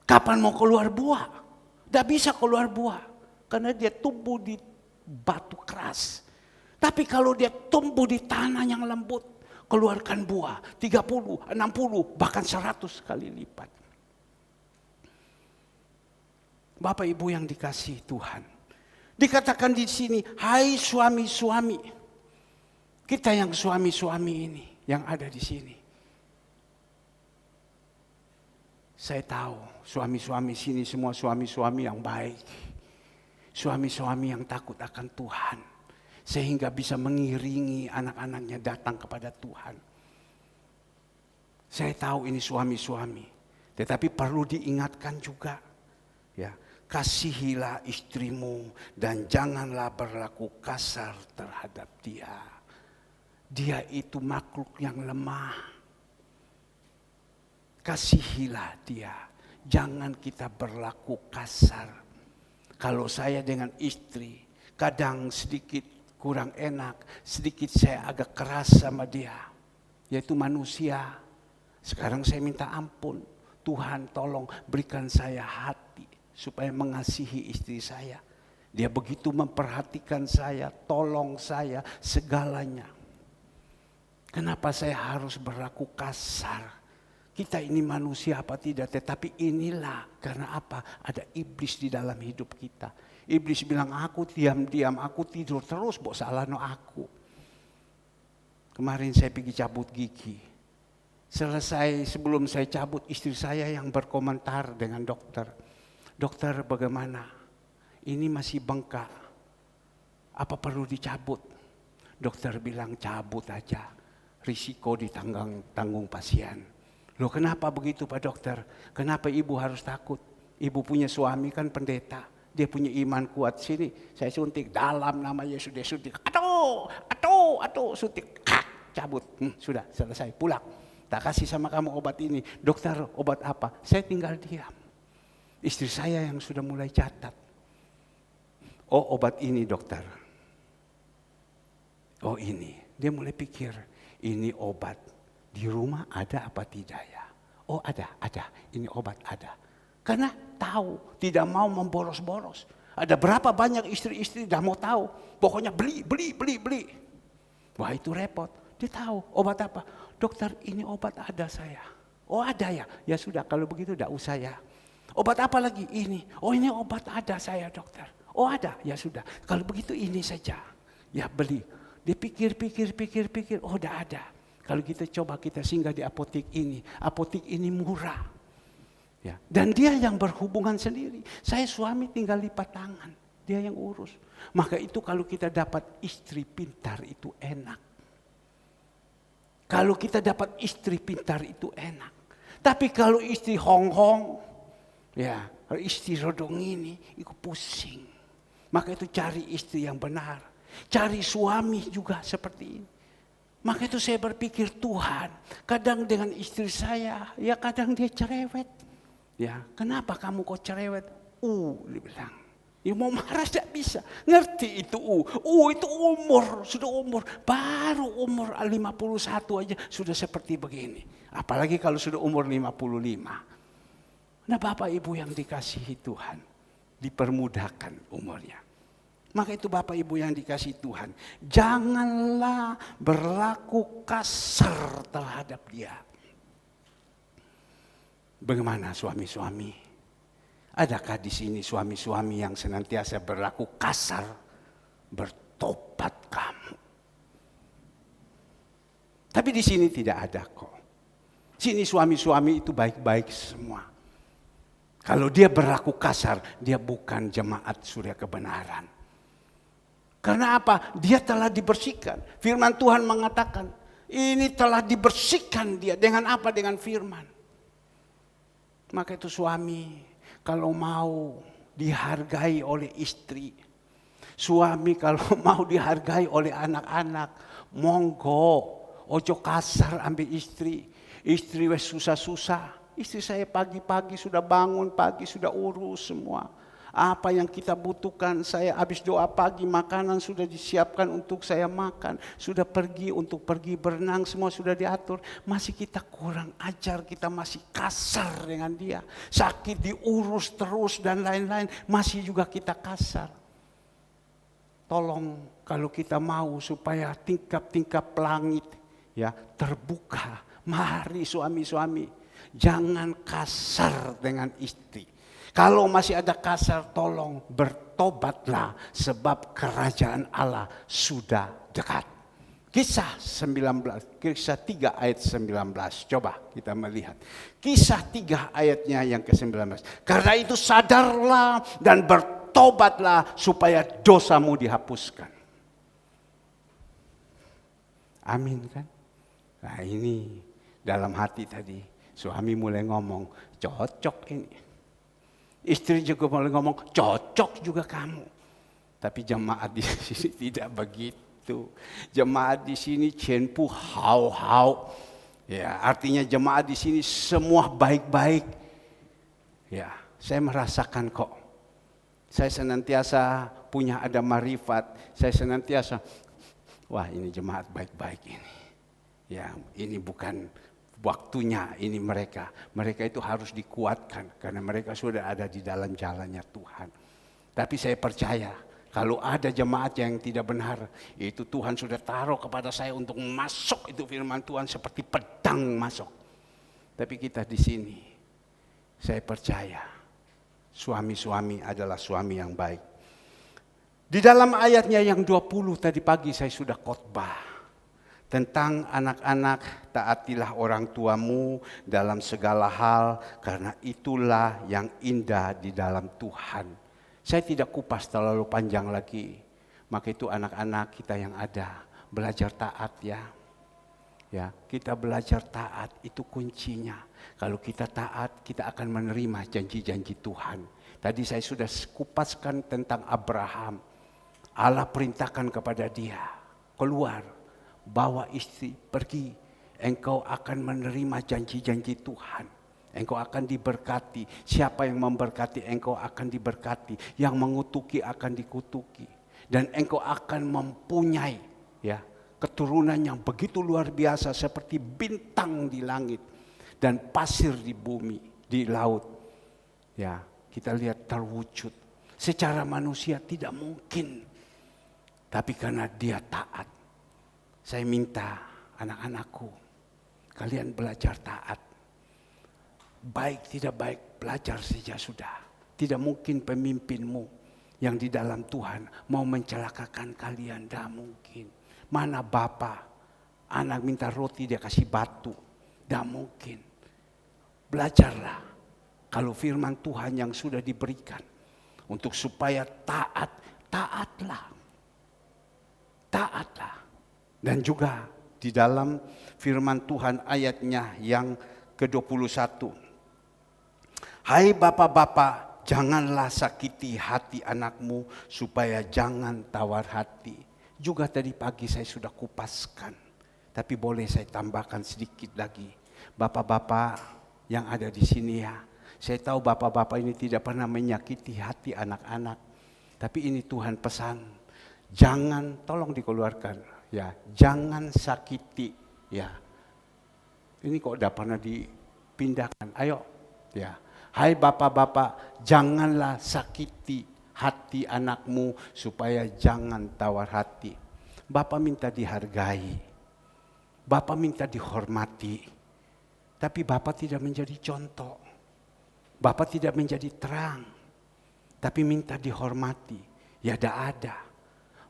Kapan mau keluar buah? Tidak bisa keluar buah. Karena dia tumbuh di batu keras. Tapi kalau dia tumbuh di tanah yang lembut, keluarkan buah 30, 60, bahkan 100 kali lipat. Bapak Ibu yang dikasihi Tuhan. Dikatakan di sini, hai suami-suami. Kita yang suami-suami ini, yang ada di sini. Saya tahu suami-suami sini semua suami-suami yang baik. Suami-suami yang takut akan Tuhan. Sehingga bisa mengiringi anak-anaknya datang kepada Tuhan. Saya tahu ini suami-suami. Tetapi perlu diingatkan juga. Ya, kasihilah istrimu dan janganlah berlaku kasar terhadap dia. Dia itu makhluk yang lemah. Kasihilah dia. Jangan kita berlaku kasar. Kalau saya dengan istri, kadang sedikit kurang enak, sedikit saya agak keras sama dia. Yaitu manusia. Sekarang saya minta ampun. Tuhan tolong berikan saya hati supaya mengasihi istri saya. Dia begitu memperhatikan saya, tolong saya, segalanya. Kenapa saya harus berlaku kasar? Kita ini manusia apa tidak, tetapi inilah karena apa? Ada iblis di dalam hidup kita. Iblis bilang aku diam-diam, aku tidur terus, bok salah no aku. Kemarin saya pergi cabut gigi. Selesai sebelum saya cabut, istri saya yang berkomentar dengan dokter. Dokter bagaimana? Ini masih bengkak. Apa perlu dicabut? Dokter bilang cabut aja. Risiko ditanggung pasien. Loh kenapa begitu Pak Dokter? Kenapa ibu harus takut? Ibu punya suami kan pendeta. Dia punya iman kuat. Sini saya suntik dalam nama Yesus. Dia suntik. Aduh, suntik. Cabut. Sudah selesai pulang. Tak kasih sama kamu obat ini. Dokter obat apa? Saya tinggal diam. Istri saya yang sudah mulai catat. Oh obat ini dokter. Oh ini. Dia mulai pikir. Ini obat. Di rumah ada apa tidak ya? Oh ada. Ini obat ada. Karena tahu. Tidak mau memboros-boros. Ada berapa banyak istri-istri dah mau tahu. Pokoknya beli. Wah itu repot. Dia tahu obat apa. Dokter ini obat ada saya. Oh ada ya. Ya sudah kalau begitu tidak usah ya. Obat apa lagi? Ini. Oh ini obat ada saya dokter. Oh ada. Ya sudah. Kalau begitu ini saja. Ya beli. Dia pikir. Oh tidak ada. Kalau kita coba kita singgah di apotek ini. Apotek ini murah. Ya, dan dia yang berhubungan sendiri. Saya suami tinggal lipat tangan, dia yang urus. Maka itu kalau kita dapat istri pintar itu enak. Kalau kita dapat istri pintar itu enak. Tapi kalau istri hong-hong, ya, kalau istri rodong ini, itu pusing. Maka itu cari istri yang benar. Cari suami juga seperti ini. Maka itu saya berpikir, Tuhan, kadang dengan istri saya, ya kadang dia cerewet. Ya, kenapa kamu kok cerewet? Dia bilang. Ya mau marah tidak bisa. Ngerti itu itu sudah umur. Baru umur 51 aja sudah seperti begini. Apalagi kalau sudah umur 55. Nah Bapak Ibu yang dikasihi Tuhan, dipermudahkan umurnya. Maka itu Bapak Ibu yang dikasihi Tuhan, janganlah berlaku kasar terhadap dia. Bagaimana suami-suami? Adakah di sini suami-suami yang senantiasa berlaku kasar? Bertobat kamu. Tapi di sini tidak ada kok. Sini suami-suami itu baik-baik semua. Kalau dia berlaku kasar, dia bukan jemaat surya kebenaran. Karena apa? Dia telah dibersihkan. Firman Tuhan mengatakan, ini telah dibersihkan dia. Dengan apa? Dengan firman. Maka itu suami, kalau mau dihargai oleh istri, suami kalau mau dihargai oleh anak-anak, monggo, ojo kasar ambil istri. Istri wes susah-susah. Istri saya pagi-pagi sudah bangun, pagi sudah urus semua. Apa yang kita butuhkan, saya habis doa pagi, makanan sudah disiapkan untuk saya makan. Sudah pergi untuk pergi berenang, semua sudah diatur. Masih kita kurang ajar, kita masih kasar dengan dia. Sakit diurus terus dan lain-lain, masih juga kita kasar. Tolong kalau kita mau supaya tingkap-tingkap langit ya terbuka. Mari suami-suami, jangan kasar dengan istri. Kalau masih ada kasar, tolong bertobatlah sebab kerajaan Allah sudah dekat. Kisah 19, Kisah 3 ayat 19. Coba kita melihat. Kisah 3 ayatnya yang ke-19. Karena itu sadarlah dan bertobatlah supaya dosamu dihapuskan. Amin kan? Nah ini dalam hati tadi suami mulai ngomong, cocok ini. Istri juga mulai ngomong, cocok juga kamu. Tapi jemaat di sini tidak begitu. Jemaat di sini cienpu hau-hau. Ya, artinya jemaat di sini semua baik-baik. Ya, saya merasakan kok. Saya senantiasa punya ada marifat. Saya senantiasa, wah ini jemaat baik-baik ini. Ya, ini bukan waktunya, ini mereka. Mereka itu harus dikuatkan karena mereka sudah ada di dalam jalannya Tuhan. Tapi saya percaya kalau ada jemaat yang tidak benar, itu Tuhan sudah taruh kepada saya untuk masuk itu firman Tuhan seperti pedang masuk. Tapi kita di sini, saya percaya suami-suami adalah suami yang baik. Di dalam ayatnya yang 20 tadi pagi saya sudah khotbah. Tentang anak-anak, taatilah orang tuamu dalam segala hal, karena itulah yang indah di dalam Tuhan. Saya tidak kupas terlalu panjang lagi. Maka itu anak-anak kita yang ada, belajar taat ya. Ya, kita belajar taat, itu kuncinya. Kalau kita taat, kita akan menerima janji-janji Tuhan. Tadi saya sudah kupaskan tentang Abraham. Allah perintahkan kepada dia, keluar. Bawa istri, pergi. Engkau akan menerima janji-janji Tuhan. Engkau akan diberkati. Siapa yang memberkati, engkau akan diberkati. Yang mengutuki akan dikutuki. Dan engkau akan mempunyai ya keturunan yang begitu luar biasa seperti bintang di langit dan pasir di bumi, di laut. Ya, kita lihat terwujud. Secara manusia tidak mungkin. Tapi karena dia taat. Saya minta anak-anakku, kalian belajar taat. Baik tidak baik, belajar saja sudah. Tidak mungkin pemimpinmu yang di dalam Tuhan mau mencelakakan kalian, tidak mungkin. Mana Bapa, anak minta roti dia kasih batu, tidak mungkin. Belajarlah, Kalau firman Tuhan yang sudah diberikan untuk supaya taatlah. Taatlah. Dan juga di dalam firman Tuhan ayatnya yang ke-21. Hai bapak-bapak, janganlah sakiti hati anakmu supaya jangan tawar hati. Juga tadi pagi saya sudah kupaskan, tapi boleh saya tambahkan sedikit lagi. Bapak-bapak yang ada di sini ya, saya tahu bapak-bapak ini tidak pernah menyakiti hati anak-anak, tapi ini Tuhan pesan, jangan, tolong dikeluarkan ya, jangan sakiti ya. Ini kok udah pernah dipindahkan, ayo ya. Hai bapak-bapak, janganlah sakiti hati anakmu supaya jangan tawar hati. Bapak minta dihargai, Bapak minta dihormati, tapi Bapak tidak menjadi contoh. Bapak tidak menjadi terang, tapi minta dihormati. Ya ada,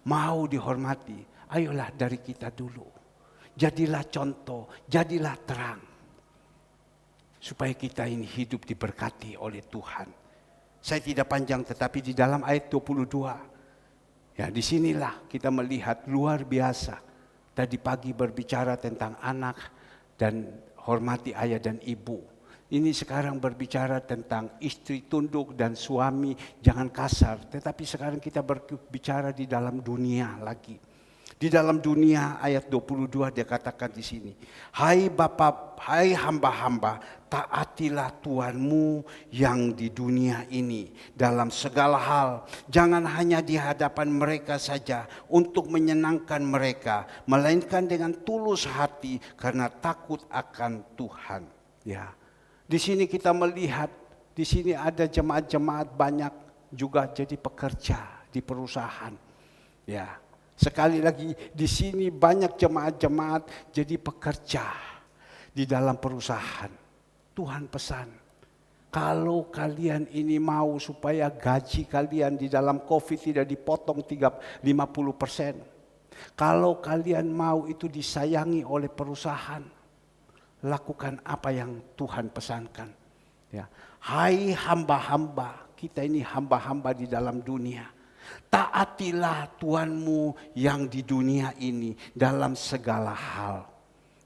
mau dihormati, ayolah dari kita dulu. Jadilah contoh, jadilah terang. Supaya kita ini hidup diberkati oleh Tuhan. Saya tidak panjang, tetapi di dalam ayat 22. Ya, disinilah kita melihat luar biasa. Tadi pagi berbicara tentang anak dan hormati ayah dan ibu. Ini sekarang berbicara tentang istri tunduk dan suami jangan kasar. Tetapi sekarang kita berbicara di dalam dunia lagi. Di dalam dunia ayat 22 dia katakan di sini, hai Bapa, hai hamba-hamba, taatilah Tuhanmu yang di dunia ini dalam segala hal. Jangan hanya di hadapan mereka saja untuk menyenangkan mereka, melainkan dengan tulus hati karena takut akan Tuhan. Ya, di sini kita melihat, di sini ada jemaat-jemaat banyak juga jadi pekerja di perusahaan. Ya. Sekali lagi di sini banyak jemaat-jemaat jadi pekerja di dalam perusahaan. Tuhan pesan, kalau kalian ini mau supaya gaji kalian di dalam COVID tidak dipotong 50%. Kalau kalian mau itu disayangi oleh perusahaan, lakukan apa yang Tuhan pesankan. Ya. Hai hamba-hamba, kita ini hamba-hamba di dalam dunia. Taatilah Tuhanmu yang di dunia ini dalam segala hal.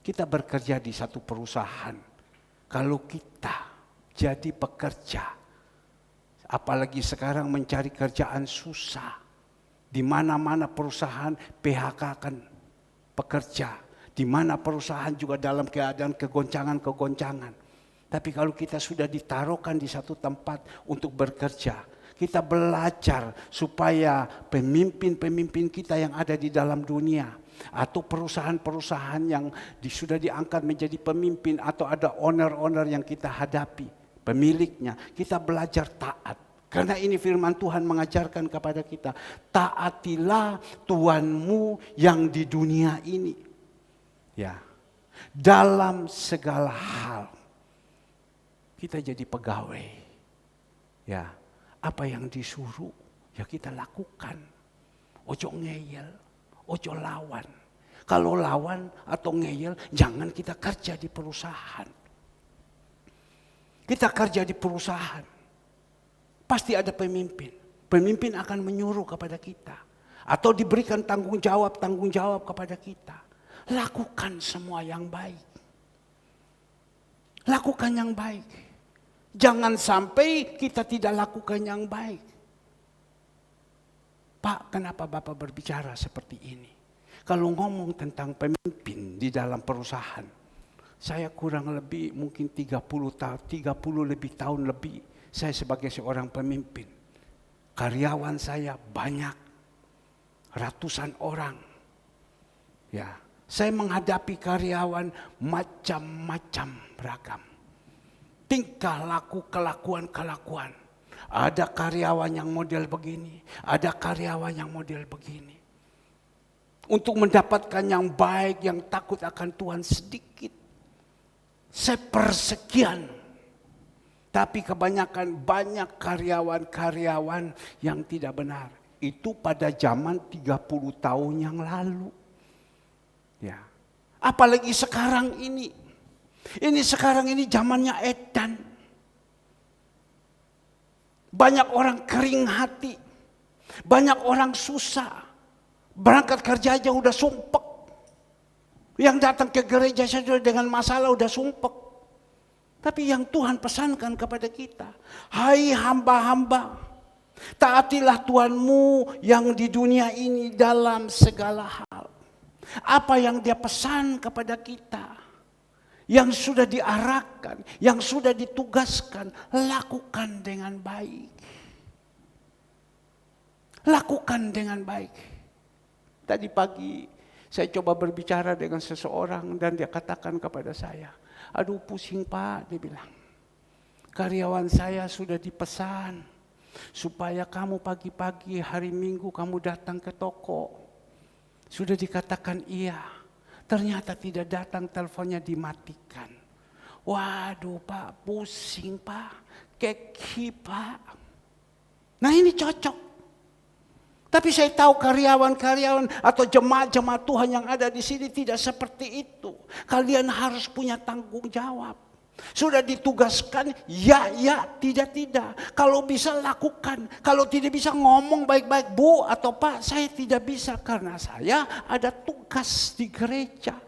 Kita bekerja di satu perusahaan. Kalau kita jadi pekerja, apalagi sekarang mencari kerjaan susah. Di mana-mana perusahaan PHK kan pekerja. Di mana perusahaan juga dalam keadaan kegoncangan-kegoncangan. Tapi kalau kita sudah ditaruhkan di satu tempat untuk bekerja, kita belajar supaya pemimpin-pemimpin kita yang ada di dalam dunia atau perusahaan-perusahaan yang sudah diangkat menjadi pemimpin atau ada owner-owner yang kita hadapi, pemiliknya, kita belajar taat. Karena ini firman Tuhan mengajarkan kepada kita, taatilah Tuhanmu yang di dunia ini. Ya, dalam segala hal kita jadi pegawai. Ya. Apa yang disuruh, ya kita lakukan. Ojo ngeyel, ojo lawan. Kalau lawan atau ngeyel, jangan kita kerja di perusahaan. Kita kerja di perusahaan, pasti ada pemimpin. Pemimpin akan menyuruh kepada kita. Atau diberikan tanggung jawab kepada kita. Lakukan semua yang baik. Lakukan yang baik. Jangan sampai kita tidak lakukan yang baik. Pak, kenapa Bapak berbicara seperti ini? Kalau ngomong tentang pemimpin di dalam perusahaan, saya kurang lebih mungkin 30 lebih tahun lebih saya sebagai seorang pemimpin. Karyawan saya banyak, ratusan orang. Ya, saya menghadapi karyawan macam-macam beragam. Tingkah laku, kelakuan. Ada karyawan yang model begini, ada karyawan yang model begini. Untuk mendapatkan yang baik, yang takut akan Tuhan sedikit, sepersekian. Tapi kebanyakan banyak karyawan-karyawan yang tidak benar. Itu pada zaman 30 tahun yang lalu. Ya. Apalagi sekarang ini. Sekarang ini zamannya edan. Banyak orang kering hati. Banyak orang susah. Berangkat kerja aja udah sumpek. Yang datang ke gereja saja dengan masalah udah sumpek. Tapi yang Tuhan pesankan kepada kita, hai hamba-hamba, taatilah Tuhanmu yang di dunia ini dalam segala hal. Apa yang Dia pesan kepada kita, yang sudah diarahkan, yang sudah ditugaskan, lakukan dengan baik. Lakukan dengan baik. Tadi pagi saya coba berbicara dengan seseorang dan dia katakan kepada saya, aduh pusing Pak, dia bilang. Karyawan saya sudah dipesan supaya kamu pagi-pagi hari Minggu kamu datang ke toko. Sudah dikatakan iya, ternyata tidak datang, teleponnya dimatikan. Waduh Pak, pusing Pak, keki Pak. Nah ini cocok. Tapi saya tahu karyawan-karyawan atau jemaat-jemaat Tuhan yang ada di sini tidak seperti itu. Kalian harus punya tanggung jawab. Sudah ditugaskan, ya, tidak. Kalau bisa lakukan. Kalau tidak bisa ngomong baik-baik, Bu atau Pak, saya tidak bisa karena saya ada tugas di gereja.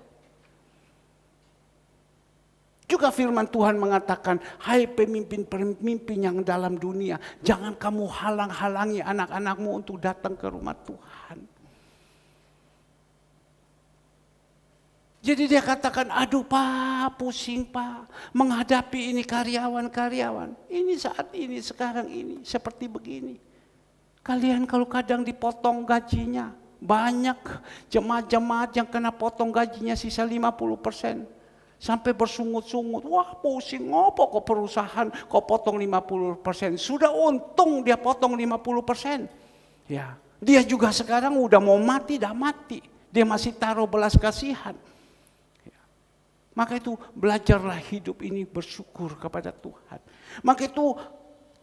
Juga firman Tuhan mengatakan, hai pemimpin-pemimpin yang dalam dunia, jangan kamu halang-halangi anak-anakmu untuk datang ke rumah Tuhan. Jadi dia katakan, aduh Pak, pusing Pak, menghadapi ini karyawan-karyawan. Ini saat ini, sekarang ini, seperti begini. Kalian kalau kadang dipotong gajinya, banyak jemaat-jemaat yang kena potong gajinya sisa 50%. Sampai bersungut-sungut, wah pusing, ngopo kok perusahaan kok potong 50%. Sudah untung dia potong 50%. Ya, dia juga sekarang udah mau mati, dah mati. Dia masih taruh belas kasihan. Ya. Maka itu belajarlah hidup ini bersyukur kepada Tuhan. Maka itu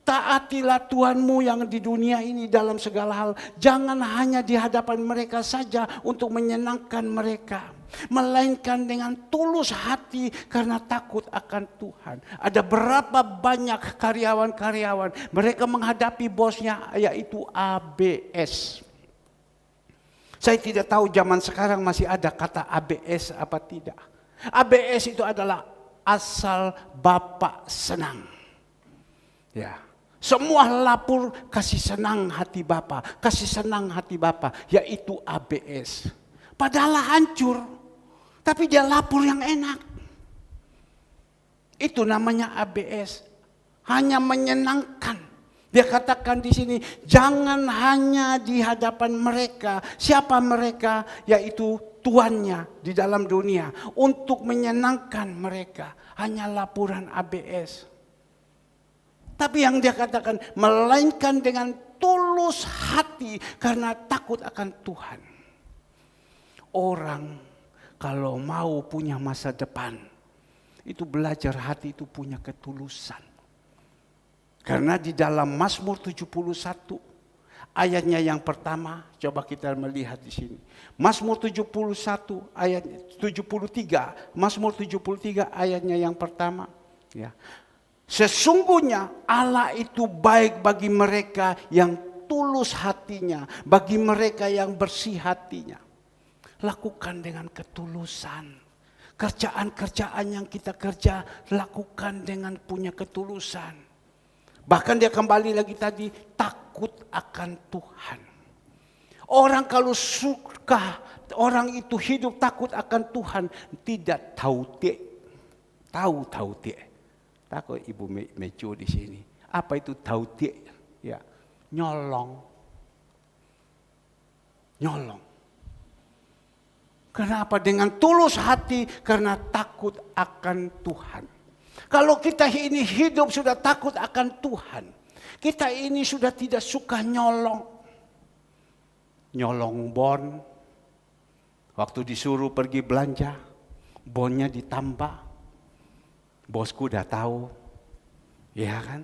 taatilah Tuhanmu yang di dunia ini dalam segala hal. Jangan hanya di hadapan mereka saja untuk menyenangkan mereka. Melainkan dengan tulus hati karena takut akan Tuhan. Ada berapa banyak karyawan-karyawan. Mereka menghadapi bosnya yaitu ABS. Saya tidak tahu zaman sekarang masih ada kata ABS apa tidak. ABS itu adalah asal Bapak senang. Ya. Semua lapur kasih senang hati Bapa, kasih senang hati Bapa, yaitu ABS. Padahal hancur, tapi dia lapur yang enak. Itu namanya ABS, hanya menyenangkan. Dia katakan di sini, jangan hanya di hadapan mereka. Siapa mereka? Yaitu tuannya di dalam dunia. Untuk menyenangkan mereka, hanya laporan ABS. Tapi yang dia katakan, melainkan dengan tulus hati karena takut akan Tuhan. Orang kalau mau punya masa depan, itu belajar hati itu punya ketulusan. Karena di dalam Mazmur 71, ayatnya yang pertama, coba kita melihat di sini. Mazmur 71 ayat 73, Mazmur 73 ayatnya yang pertama, ya. Sesungguhnya Allah itu baik bagi mereka yang tulus hatinya, bagi mereka yang bersih hatinya. Lakukan dengan ketulusan. Kerjaan-kerjaan yang kita kerja, lakukan dengan punya ketulusan. Bahkan dia kembali lagi tadi, takut akan Tuhan. Orang kalau suka, orang itu hidup takut akan Tuhan, tidak taute. Tahu-taute. Takut Ibu Meco di sini. Apa itu taute? Ya, nyolong. Nyolong. Kenapa? Dengan tulus hati karena takut akan Tuhan. Kalau kita ini hidup sudah takut akan Tuhan, kita ini sudah tidak suka nyolong. Nyolong bon. Waktu disuruh pergi belanja, bonnya ditambah. Bosku udah tahu, ya kan?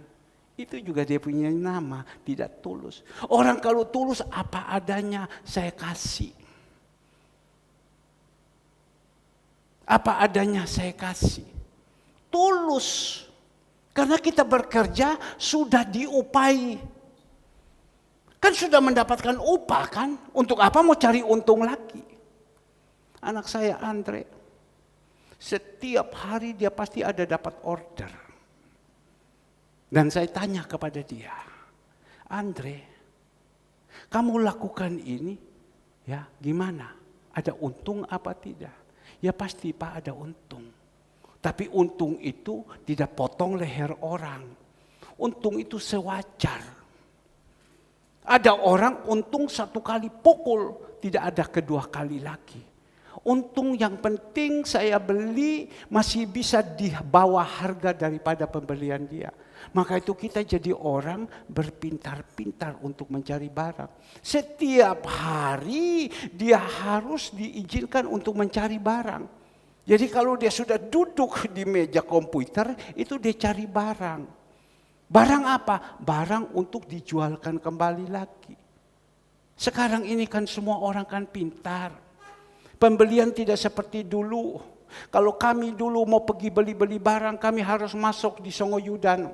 Itu juga dia punya nama, tidak tulus. Orang kalau tulus apa adanya saya kasih. Apa adanya saya kasih. Tulus. Karena kita bekerja sudah diupahi. Kan sudah mendapatkan upah kan? Untuk apa mau cari untung lagi? Anak saya Andre, setiap hari dia pasti ada dapat order. Dan saya tanya kepada dia, Andre, kamu lakukan ini, ya gimana? Ada untung apa tidak? Ya pasti Pak ada untung. Tapi untung itu tidak potong leher orang. Untung itu sewajar. Ada orang untung 1 kali pukul, tidak ada kedua kali lagi. Untung yang penting saya beli masih bisa di bawah harga daripada pembelian dia. Maka itu kita jadi orang berpintar-pintar untuk mencari barang. Setiap hari dia harus diizinkan untuk mencari barang. Jadi kalau dia sudah duduk di meja komputer, itu dia cari barang. Barang apa? Barang untuk dijualkan kembali lagi. Sekarang ini kan semua orang kan pintar. Pembelian tidak seperti dulu. Kalau kami dulu mau pergi beli-beli barang, kami harus masuk di Songoyudan.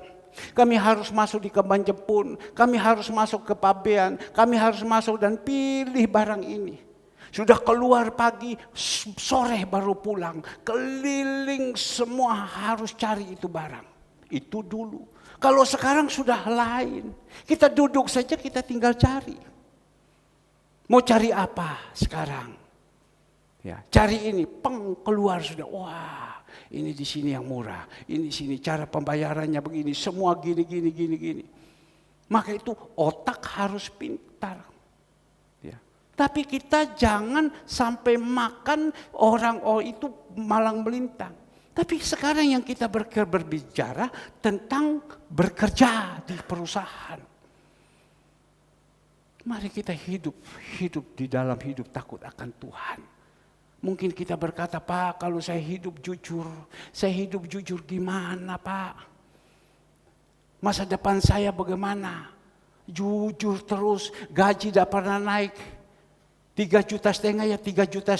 Kami harus masuk di Kebon Jepun. Kami harus masuk ke Pabean. Kami harus masuk dan pilih barang ini. Sudah keluar pagi, sore baru pulang. Keliling semua harus cari itu barang. Itu dulu. Kalau sekarang sudah lain. Kita duduk saja, kita tinggal cari. Mau cari apa sekarang? Ya, cari ini, keluar sudah. Wah, ini di sini yang murah. Ini sini cara pembayarannya begini. Semua gini. Maka itu otak harus pintar. Tapi kita jangan sampai makan orang itu malang melintang. Tapi sekarang yang kita berbicara tentang bekerja di perusahaan. Mari kita hidup di dalam hidup takut akan Tuhan. Mungkin kita berkata, Pak, kalau saya hidup jujur gimana Pak? Masa depan saya bagaimana? Jujur terus, gaji tidak pernah naik. 3,5 juta ya 3,5 juta.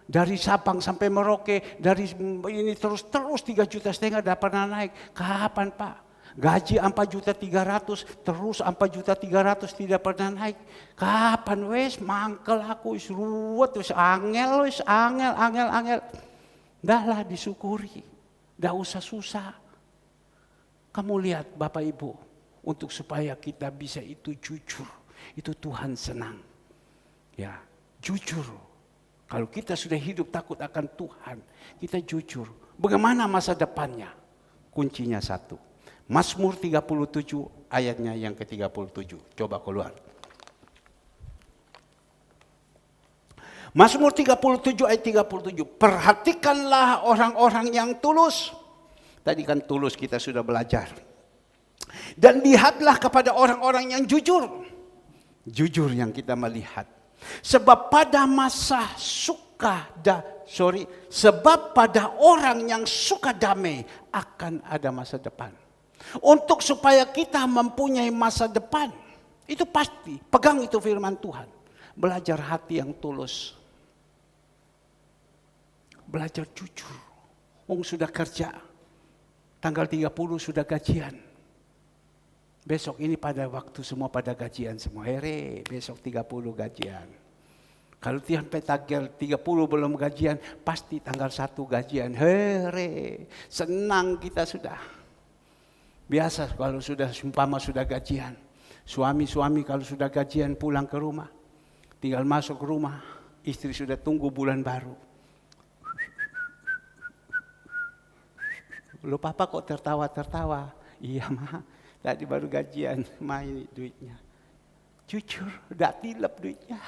Dari Sabang sampai Merauke, dari ini terus 3,5 juta tidak pernah naik. Kapan Pak? Gaji 4,300.000 terus 4,300.000 tidak pernah naik. Kapan wes mangkel aku wis ruwet wis angel. Dahlah disyukuri. Dah usah susah. Kamu lihat Bapak Ibu, untuk supaya kita bisa itu jujur, itu Tuhan senang. Ya, jujur. Kalau kita sudah hidup takut akan Tuhan, kita jujur. Bagaimana masa depannya? Kuncinya satu. Mazmur 37 ayatnya yang ke-37. Coba keluar. Mazmur 37 ayat 37. Perhatikanlah orang-orang yang tulus. Tadi kan tulus kita sudah belajar. Dan lihatlah kepada orang-orang yang jujur. Jujur yang kita melihat. Sebab pada orang yang suka damai akan ada masa depan. Untuk supaya kita mempunyai masa depan, itu pasti pegang itu firman Tuhan. Belajar hati yang tulus. Belajar jujur. Sudah kerja. Tanggal 30 sudah gajian. Besok ini pada waktu semua pada gajian semua. Besok 30 gajian. Kalau sampai tanggal 30 belum gajian, pasti tanggal 1 gajian. Senang kita sudah. Biasa kalau sudah gajian. Suami kalau sudah gajian pulang ke rumah. Tinggal masuk ke rumah, istri sudah tunggu bulan baru. Loh papa kok tertawa-tertawa? Iya mah. Tadi baru gajian, main duitnya. Jujur, udah tilep duitnya.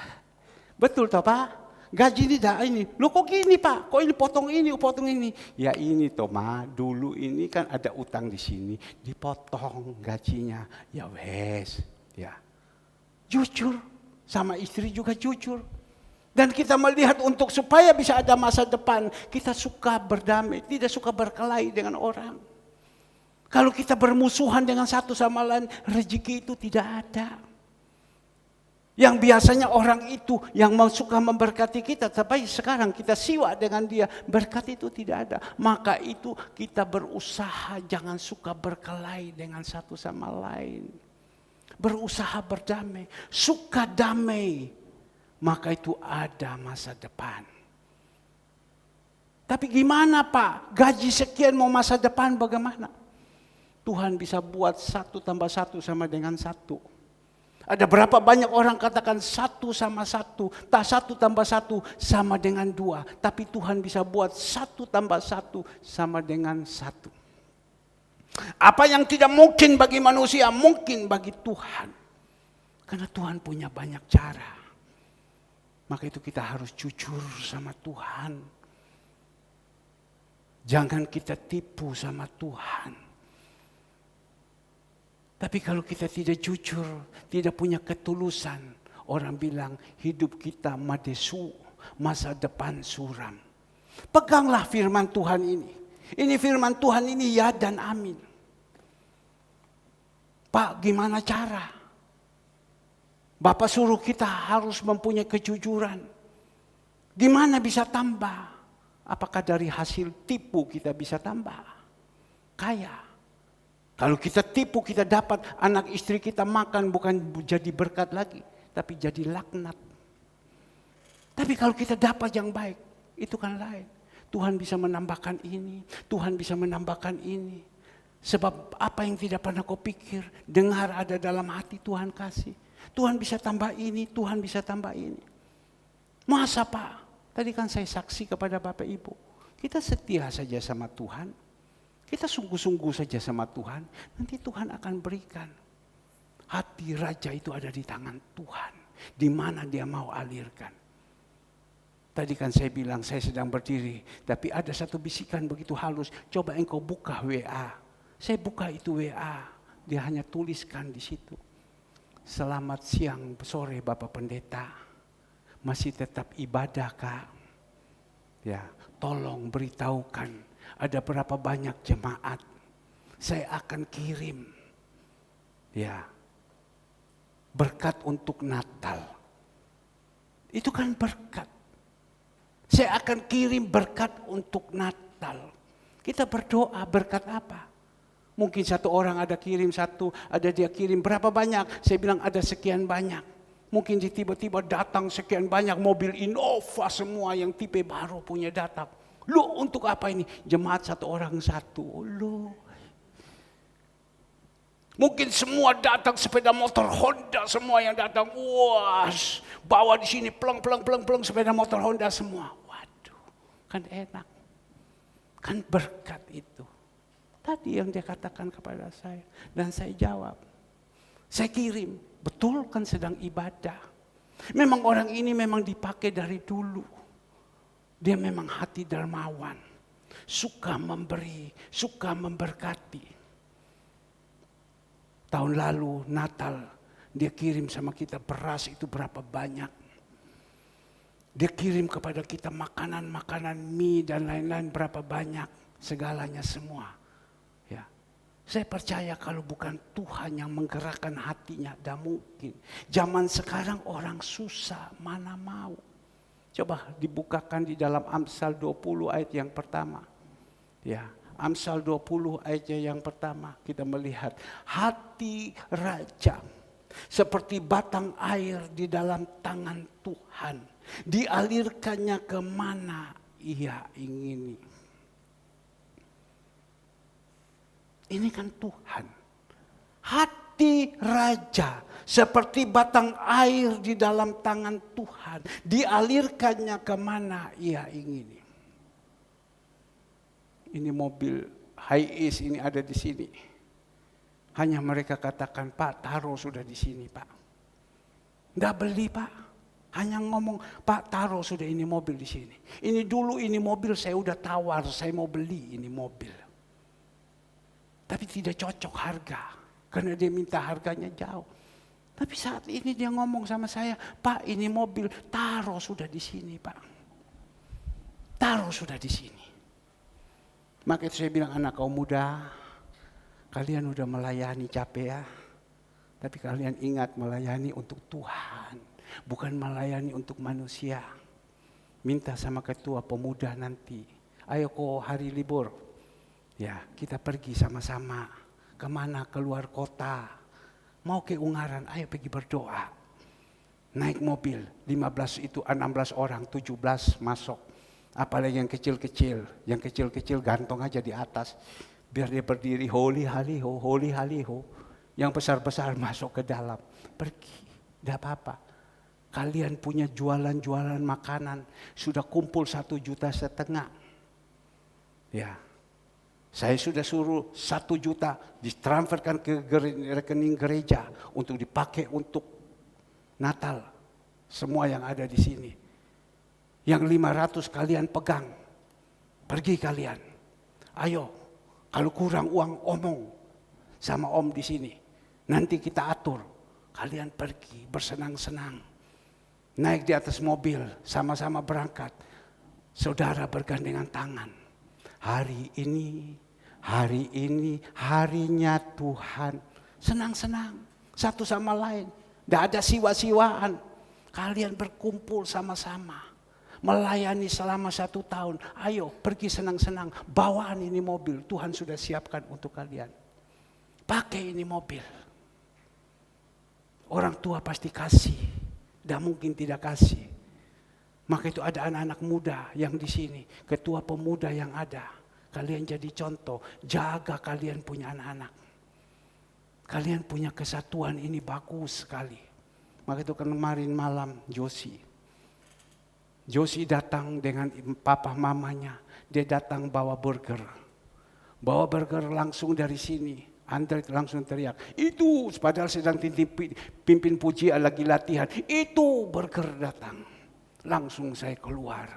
Betul toh Pak? Gaji ini dah ini. Loh kok gini Pak? Kok ini potong ini? Ya ini toh Ma, dulu ini kan ada utang di sini, dipotong gajinya. Ya wes, ya. Jujur, sama istri juga jujur. Dan kita melihat untuk supaya bisa ada masa depan, kita suka berdamai, tidak suka berkelahi dengan orang. Kalau kita bermusuhan dengan satu sama lain, rezeki itu tidak ada. Yang biasanya orang itu yang suka memberkati kita, tapi sekarang kita siwa dengan dia, berkat itu tidak ada. Maka itu kita berusaha jangan suka berkelahi dengan satu sama lain. Berusaha berdamai, suka damai. Maka itu ada masa depan. Tapi gimana Pak? Gaji sekian mau masa depan bagaimana? Tuhan bisa buat 1 tambah 1 sama dengan 1. Ada berapa banyak orang katakan 1 sama 1, tak 1 tambah 1 sama dengan 2. Tapi Tuhan bisa buat 1 tambah 1 sama dengan 1. Apa yang tidak mungkin bagi manusia, mungkin bagi Tuhan. Karena Tuhan punya banyak cara. Maka itu kita harus jujur sama Tuhan. Jangan kita tipu sama Tuhan. Tapi kalau kita tidak jujur, tidak punya ketulusan, orang bilang hidup kita madesu, masa depan suram. Peganglah firman Tuhan ini. Ini firman Tuhan ini ya dan amin. Pak, gimana cara? Bapak suruh kita harus mempunyai kejujuran. Gimana bisa tambah? Apakah dari hasil tipu kita bisa tambah? Kaya. Kalau kita tipu, kita dapat anak istri kita makan bukan jadi berkat lagi, tapi jadi laknat. Tapi kalau kita dapat yang baik, itu kan lain. Tuhan bisa menambahkan ini, Tuhan bisa menambahkan ini. Sebab apa yang tidak pernah kau pikir, dengar ada dalam hati Tuhan kasih. Tuhan bisa tambah ini, Tuhan bisa tambah ini. Masa Pak? Tadi kan saya saksi kepada Bapak Ibu. Kita setia saja sama Tuhan. Kita sungguh-sungguh saja sama Tuhan, nanti Tuhan akan berikan. Hati raja itu ada di tangan Tuhan, di mana dia mau alirkan. Tadi kan saya bilang saya sedang berdiri, tapi ada satu bisikan begitu halus, coba engkau buka WA. Saya buka itu WA, dia hanya tuliskan di situ. Selamat siang, sore Bapak Pendeta, masih tetap ibadah Kak? Ya, tolong beritahukan. Ada berapa banyak jemaat, saya akan kirim ya berkat untuk Natal. Itu kan berkat. Saya akan kirim berkat untuk Natal. Kita berdoa berkat apa? Mungkin satu orang ada kirim satu, ada dia kirim berapa banyak? Saya bilang ada sekian banyak. Mungkin tiba-tiba datang sekian banyak mobil Innova semua yang tipe baru punya datang. Lu untuk apa ini? Jemaat satu orang satu. Lu. Mungkin semua datang sepeda motor Honda semua yang datang. Wah, bawa di sini pleng sepeda motor Honda semua. Waduh, kan enak. Kan berkat itu. Tadi yang dia katakan kepada saya dan saya jawab. Saya kirim, betul kan sedang ibadah. Memang orang ini memang dipakai dari dulu. Dia memang hati dermawan, suka memberi, suka memberkati. Tahun lalu Natal, dia kirim sama kita beras itu berapa banyak. Dia kirim kepada kita makanan-makanan mie dan lain-lain berapa banyak, segalanya semua. Ya, saya percaya kalau bukan Tuhan yang menggerakkan hatinya, tidak mungkin. Zaman sekarang orang susah, mana mau. Coba dibukakan di dalam Amsal 20 ayat yang pertama. Ya, Amsal 20 ayat yang pertama kita melihat hati raja seperti batang air di dalam tangan Tuhan. Dialirkannya kemana ia ingini. Ini kan Tuhan. Hati raja seperti batang air di dalam tangan Tuhan. Dialirkannya kemana ia ingini. Ini mobil Hiace ini ada di sini. Hanya mereka katakan, Pak taruh sudah di sini Pak. Nggak beli Pak. Hanya ngomong, Pak taruh sudah ini mobil di sini. Ini dulu ini mobil saya udah tawar, saya mau beli ini mobil. Tapi tidak cocok harga. Karena dia minta harganya jauh. Tapi saat ini dia ngomong sama saya, Pak ini mobil taruh sudah di sini Pak. Taruh sudah di sini. Maka itu saya bilang anak kaum muda, kalian udah melayani capek ya. Tapi kalian ingat melayani untuk Tuhan. bukan melayani untuk manusia. Minta sama ketua pemuda nanti, ayo kok hari libur, ya kita pergi sama-sama. Kemana? Keluar kota. Mau ke Ungaran, ayo pergi berdoa. Naik mobil, 16 itu 16 orang, 17 masuk. Apalagi yang kecil-kecil gantung aja di atas. Biar dia berdiri, holy haliho, holy haliho. Yang besar-besar masuk ke dalam, pergi, tidak apa-apa. Kalian punya jualan-jualan makanan, sudah kumpul 1,5 juta. Ya, saya sudah suruh 1 juta ditransferkan ke rekening gereja untuk dipakai untuk Natal. Semua yang ada di sini. Yang 500 kalian pegang, pergi kalian. Ayo, kalau kurang uang omong sama om di sini. Nanti kita atur, kalian pergi bersenang-senang. Naik di atas mobil, sama-sama berangkat. Saudara bergandengan tangan. Hari ini harinya Tuhan. Senang-senang, satu sama lain. Tidak ada siwa-siwaan. Kalian berkumpul sama-sama. Melayani selama 1 tahun. Ayo pergi senang-senang. Bawaan ini mobil, Tuhan sudah siapkan untuk kalian. Pakai ini mobil. Orang tua pasti kasih. Tidak mungkin tidak kasih. Maka itu ada anak-anak muda yang di sini. Ketua pemuda yang ada. Kalian jadi contoh. Jaga kalian punya anak-anak. Kalian punya kesatuan ini bagus sekali. Maka itu kemarin malam Josie datang dengan papa mamanya. Dia datang bawa burger. Bawa burger langsung dari sini. Andre langsung teriak, itu padahal sedang pimpin pujian lagi latihan. Itu burger datang. Langsung saya keluar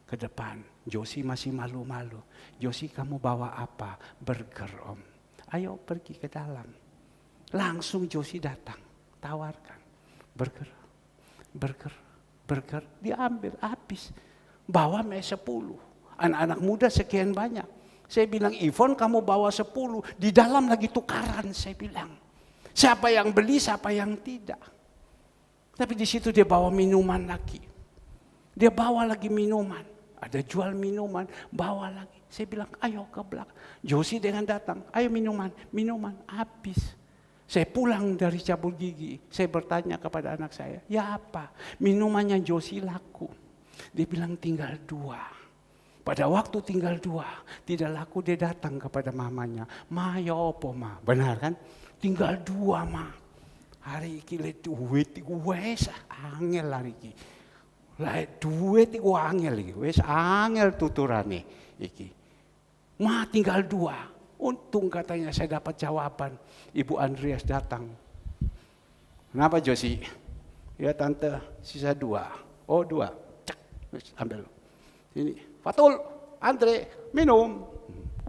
ke depan. Josie masih malu-malu. Josie, kamu bawa apa? Burger om. Ayo pergi ke dalam. Langsung Josie datang. Tawarkan. Burger. Diambil habis. Bawa 10. Anak-anak muda sekian banyak. Saya bilang, Ivon kamu bawa 10, di dalam lagi tukaran, saya bilang. Siapa yang beli, siapa yang tidak. Tapi di situ dia bawa minuman lagi. Dia bawa lagi minuman. Ada jual minuman, bawa lagi. Saya bilang, ayo ke belakang. Josie dengan datang, ayo minuman, habis. Saya pulang dari cabut gigi, saya bertanya kepada anak saya, ya apa? Minumannya Josie laku. Dia bilang tinggal 2. Pada waktu tinggal 2, tidak laku, dia datang kepada mamanya. Ma ya apa ma? Benar kan? Tinggal 2 ma. Hari iki le duit iku wis angel hari iki. Lah duit iku angel iki, wis angel tuturane iki. Ma tinggal 2. Untung katanya saya dapat jawaban. Ibu Andreas datang. Kenapa Josie? Ya tante, sisa 2. Oh 2. Cek, ambil. Ini. Fatul, Andre, minum.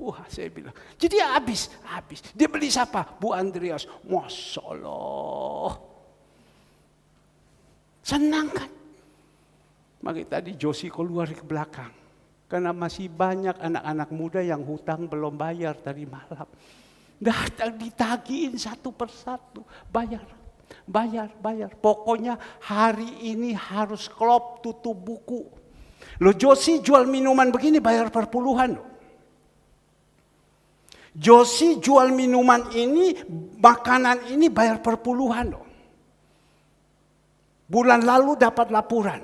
Wah, saya bilang. Jadi habis. Dia beli siapa? Bu Andreas. Masya Allah. Senang kan? Maka tadi Josie keluar ke belakang. Karena masih banyak anak-anak muda yang hutang belum bayar tadi malam. Datang ditagihin 1 persatu. Bayar. Pokoknya hari ini harus klop tutup buku. Lo Josie jual minuman begini bayar per puluhan loh. Josie jual minuman ini, makanan ini bayar per puluhan loh. Bulan lalu dapat laporan.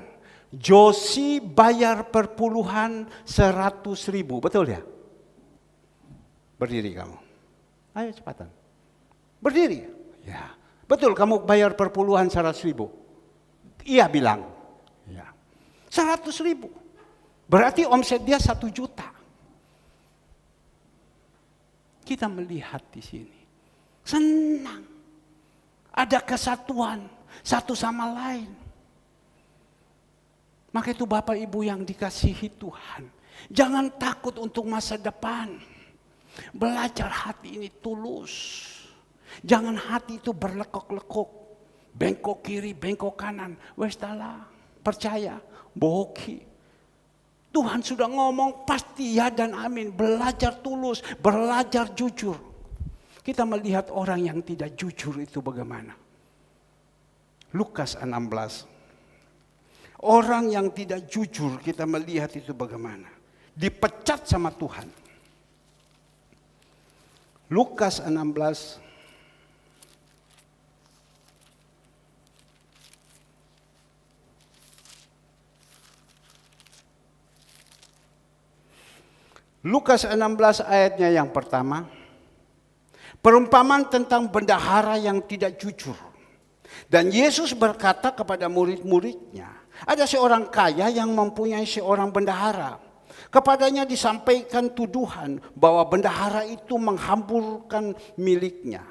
Josie bayar per puluhan 100.000, betul ya? Berdiri kamu. Ayo cepatan. Berdiri. Ya, betul kamu bayar per puluhan 100.000. Iya bilang. Ya. 100.000. Berarti omset dia 1 juta. Kita melihat di sini. Senang. Ada kesatuan satu sama lain. Maka itu Bapak Ibu yang dikasihi Tuhan. Jangan takut untuk masa depan. Belajar hati ini tulus. Jangan hati itu berlekok-lekok. Bengkok kiri, bengkok kanan. Wes tala, percaya, bohongi. Tuhan sudah ngomong pasti ya dan amin. Belajar tulus, belajar jujur. Kita melihat orang yang tidak jujur itu bagaimana. Lukas 16. Orang yang tidak jujur kita melihat itu bagaimana. Dipecat sama Tuhan. Lukas 16. Lukas 16 ayatnya yang pertama. Perumpamaan tentang bendahara yang tidak jujur. Dan Yesus berkata kepada murid-muridnya, ada seorang kaya yang mempunyai seorang bendahara. Kepadanya disampaikan tuduhan bahwa bendahara itu menghamburkan miliknya.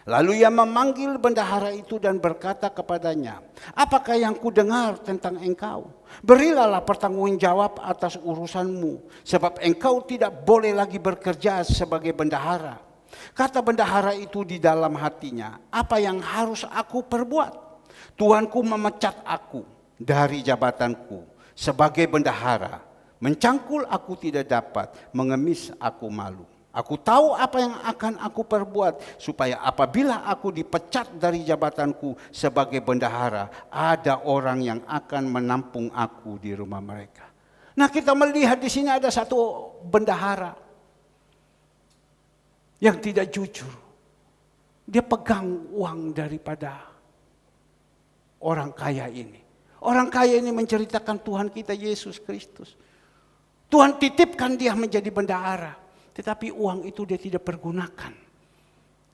Lalu ia memanggil bendahara itu dan berkata kepadanya, apakah yang kudengar tentang engkau? Berilah pertanggungjawab atas urusanmu, sebab engkau tidak boleh lagi bekerja sebagai bendahara. Kata bendahara itu di dalam hatinya, apa yang harus aku perbuat? Tuanku memecat aku dari jabatanku sebagai bendahara. Mencangkul aku tidak dapat, mengemis aku malu. Aku tahu apa yang akan aku perbuat, supaya apabila aku dipecat dari jabatanku sebagai bendahara, ada orang yang akan menampung aku di rumah mereka. Nah, kita melihat di sini ada satu bendahara yang tidak jujur. Dia pegang uang daripada orang kaya ini. Orang kaya ini menceritakan Tuhan kita Yesus Kristus. Tuhan titipkan dia menjadi bendahara. Tetapi uang itu dia tidak pergunakan.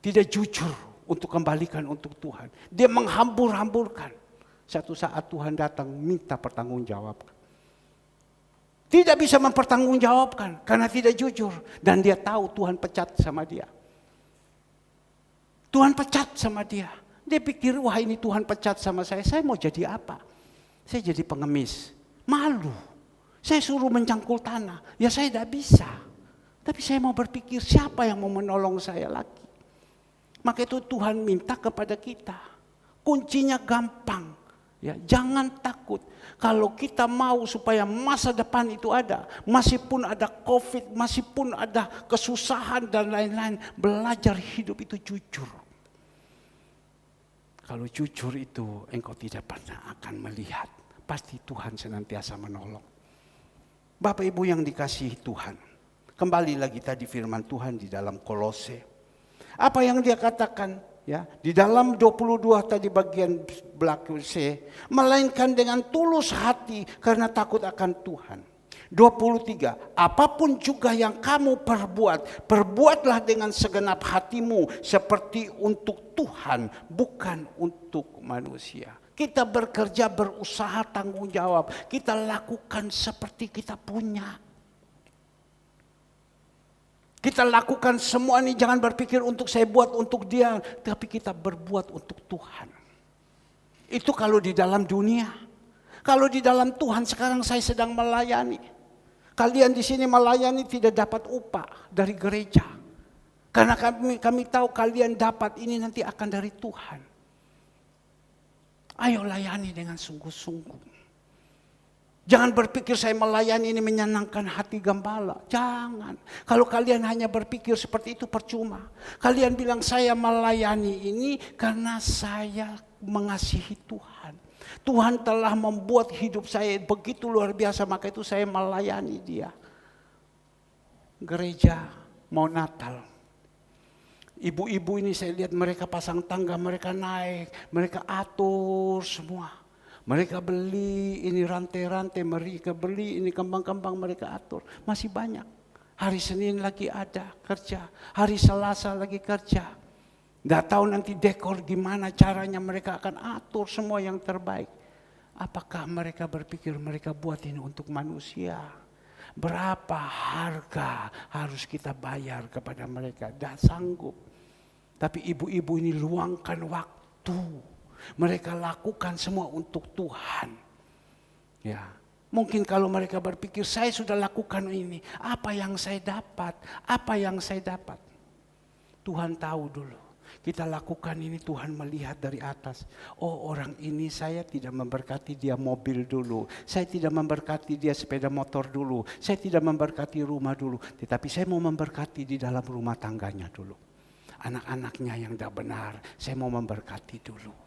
Tidak jujur untuk kembalikan untuk Tuhan. Dia menghambur-hamburkan. Satu saat Tuhan datang minta pertanggungjawaban. Tidak bisa mempertanggungjawabkan karena tidak jujur. Dan dia tahu Tuhan pecat sama dia. Tuhan pecat sama dia. Dia pikir, wah ini Tuhan pecat sama saya mau jadi apa? Saya jadi pengemis. Malu. Saya suruh mencangkul tanah. Ya saya tidak bisa. Tapi saya mau berpikir siapa yang mau menolong saya lagi. Maka itu Tuhan minta kepada kita. Kuncinya gampang. Ya, jangan takut. Kalau kita mau supaya masa depan itu ada. Meskipun ada COVID, meskipun ada kesusahan dan lain-lain. Belajar hidup itu jujur. Kalau jujur itu engkau tidak pernah akan melihat. Pasti Tuhan senantiasa menolong. Bapak Ibu yang dikasihi Tuhan. Kembali lagi tadi firman Tuhan di dalam Kolose. Apa yang dia katakan? Ya, di dalam 22 tadi bagian belakang C. Melainkan dengan tulus hati karena takut akan Tuhan. 23. Apapun juga yang kamu perbuat. Perbuatlah dengan segenap hatimu. Seperti untuk Tuhan. Bukan untuk manusia. Kita bekerja, berusaha, tanggung jawab. Kita lakukan seperti kita punya. Kita lakukan semua ini, jangan berpikir untuk saya buat untuk dia. Tapi kita berbuat untuk Tuhan. Itu kalau di dalam dunia. Kalau di dalam Tuhan sekarang saya sedang melayani. Kalian di sini melayani tidak dapat upah dari gereja. Karena kami tahu kalian dapat ini nanti akan dari Tuhan. Ayo layani dengan sungguh-sungguh. Jangan berpikir saya melayani ini menyenangkan hati gembala. Jangan. Kalau kalian hanya berpikir seperti itu percuma. Kalian bilang saya melayani ini karena saya mengasihi Tuhan. Tuhan telah membuat hidup saya begitu luar biasa, maka itu saya melayani dia. Gereja mau Natal. Ibu-ibu ini saya lihat mereka pasang tangga, mereka naik, mereka atur semua. Mereka beli ini rantai-rantai, mereka beli ini kembang-kembang, mereka atur. Masih banyak. Hari Senin lagi ada kerja, hari Selasa lagi kerja. Nggak tahu nanti dekor gimana caranya, mereka akan atur semua yang terbaik. Apakah mereka berpikir mereka buat ini untuk manusia? Berapa harga harus kita bayar kepada mereka? Tidak sanggup. Tapi ibu-ibu ini luangkan waktu. Mereka lakukan semua untuk Tuhan. Ya, mungkin kalau mereka berpikir saya sudah lakukan ini, apa yang saya dapat? Apa yang saya dapat? Tuhan tahu dulu. Kita lakukan ini, Tuhan melihat dari atas. Oh, orang ini saya tidak memberkati dia mobil dulu. Saya tidak memberkati dia sepeda motor dulu. Saya tidak memberkati rumah dulu. Tetapi saya mau memberkati di dalam rumah tangganya dulu. Anak-anaknya yang tidak benar, saya mau memberkati dulu.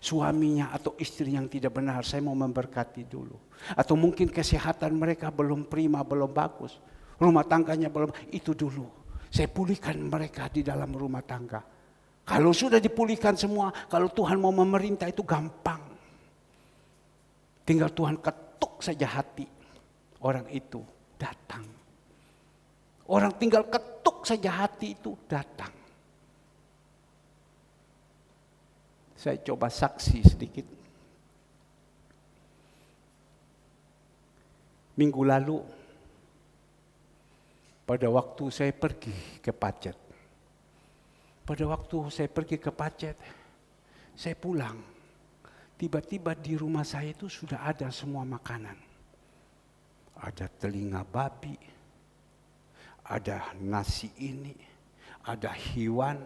Suaminya atau istri yang tidak benar, saya mau memberkati dulu. Atau mungkin kesehatan mereka belum prima, belum bagus. Rumah tangganya belum, itu dulu. Saya pulihkan mereka di dalam rumah tangga. Kalau sudah dipulihkan semua, kalau Tuhan mau memerintah itu gampang. Tinggal Tuhan ketuk saja hati. Orang itu datang. Orang tinggal ketuk saja hati itu datang. Saya coba saksi sedikit. Minggu lalu, pada waktu saya pergi ke Pacet. Pada waktu saya pergi ke Pacet, saya pulang. Tiba-tiba di rumah saya itu sudah ada semua makanan. Ada telinga babi, ada nasi ini, ada hewan,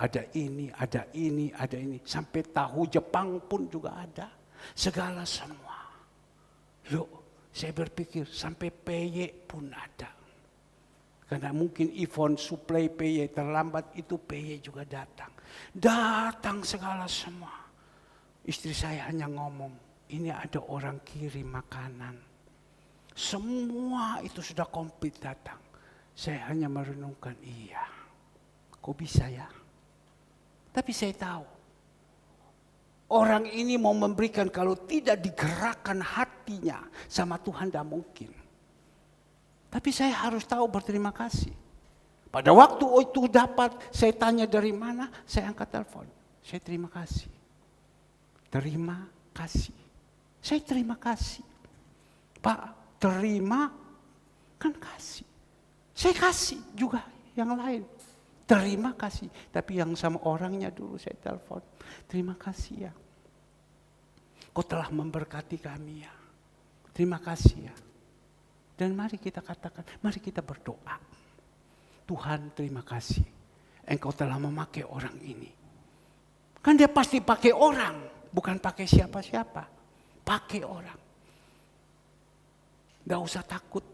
ada ini, ada ini, ada ini. Sampai tahu Jepang pun juga ada. Segala semua. Loh, saya berpikir sampai peye pun ada. Karena mungkin Ivon supply peye terlambat, itu peye juga datang. Datang segala semua. Istri saya hanya ngomong, ini ada orang kirim makanan. Semua itu sudah komplit datang. Saya hanya merenungkan, iya. Kok bisa ya? Tapi saya tahu, orang ini mau memberikan, kalau tidak digerakkan hatinya sama Tuhan tidak mungkin. Tapi saya harus tahu berterima kasih. Pada waktu itu dapat, saya tanya dari mana, saya angkat telepon. Saya terima kasih. Terima kasih. Saya terima kasih. Pak, terima kan kasih. Saya kasih juga yang lain. Terima kasih. Tapi yang sama orangnya dulu saya telepon. Terima kasih ya. Kau telah memberkati kami ya. Terima kasih ya. Dan mari kita katakan, mari kita berdoa. Tuhan terima kasih. Engkau telah memakai orang ini. Kan dia pasti pakai orang. Bukan pakai siapa-siapa. Pakai orang. Tidak usah takut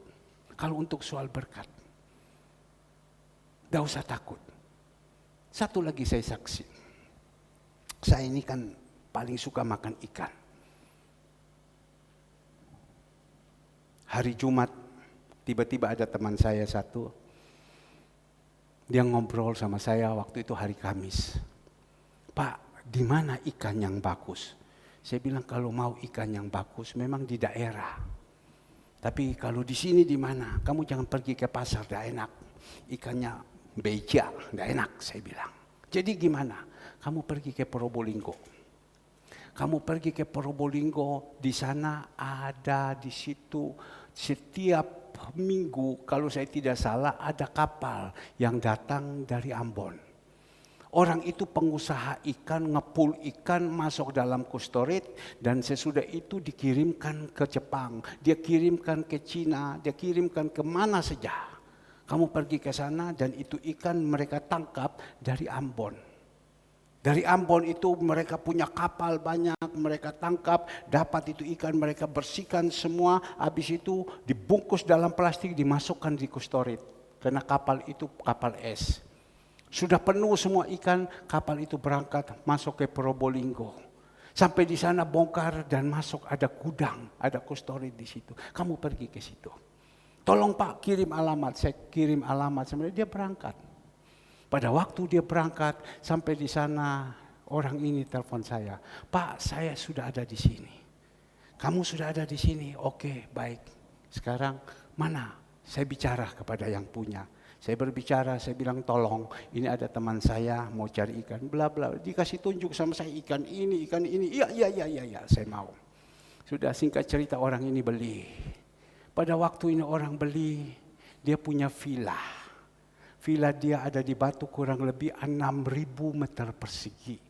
kalau untuk soal berkat. Tidak usah takut. Satu lagi saya saksi. Saya ini kan paling suka makan ikan. Hari Jumat, tiba-tiba ada teman saya satu. Dia ngobrol sama saya waktu itu hari Kamis. Pak, di mana ikan yang bagus? Saya bilang kalau mau ikan yang bagus memang di daerah. Tapi kalau di sini di mana? Kamu jangan pergi ke pasar, tidak enak. Ikannya beja, tidak enak saya bilang. Jadi gimana? Kamu pergi ke Probolinggo. Kamu pergi ke Probolinggo, di sana ada di situ setiap minggu kalau saya tidak salah ada kapal yang datang dari Ambon. Orang itu pengusaha ikan, ngepul ikan masuk dalam kustorit dan sesudah itu dikirimkan ke Jepang, dia kirimkan ke Cina, dia kirimkan ke mana saja. Kamu pergi ke sana dan itu ikan mereka tangkap dari Ambon. Dari Ambon itu mereka punya kapal banyak, mereka tangkap, dapat itu ikan, mereka bersihkan semua, habis itu dibungkus dalam plastik, dimasukkan di kustorit. Karena kapal itu kapal es. Sudah penuh semua ikan, kapal itu berangkat masuk ke Probolinggo. Sampai di sana bongkar dan masuk ada gudang, ada kustorit di situ. Kamu pergi ke situ. Tolong Pak kirim alamat, saya kirim alamat, sebenarnya dia berangkat. Pada waktu dia berangkat sampai di sana orang ini telepon saya, Pak saya sudah ada di sini. Kamu sudah ada di sini, oke baik. Sekarang mana? Saya bicara kepada yang punya. Saya berbicara, saya bilang tolong, ini ada teman saya mau cari ikan, bla bla. Dikasih tunjuk sama saya ikan ini, iya, saya mau. Sudah singkat cerita orang ini beli. Pada waktu ini orang beli, dia punya villa. Villa dia ada di Batu kurang lebih 6.000 meter persegi.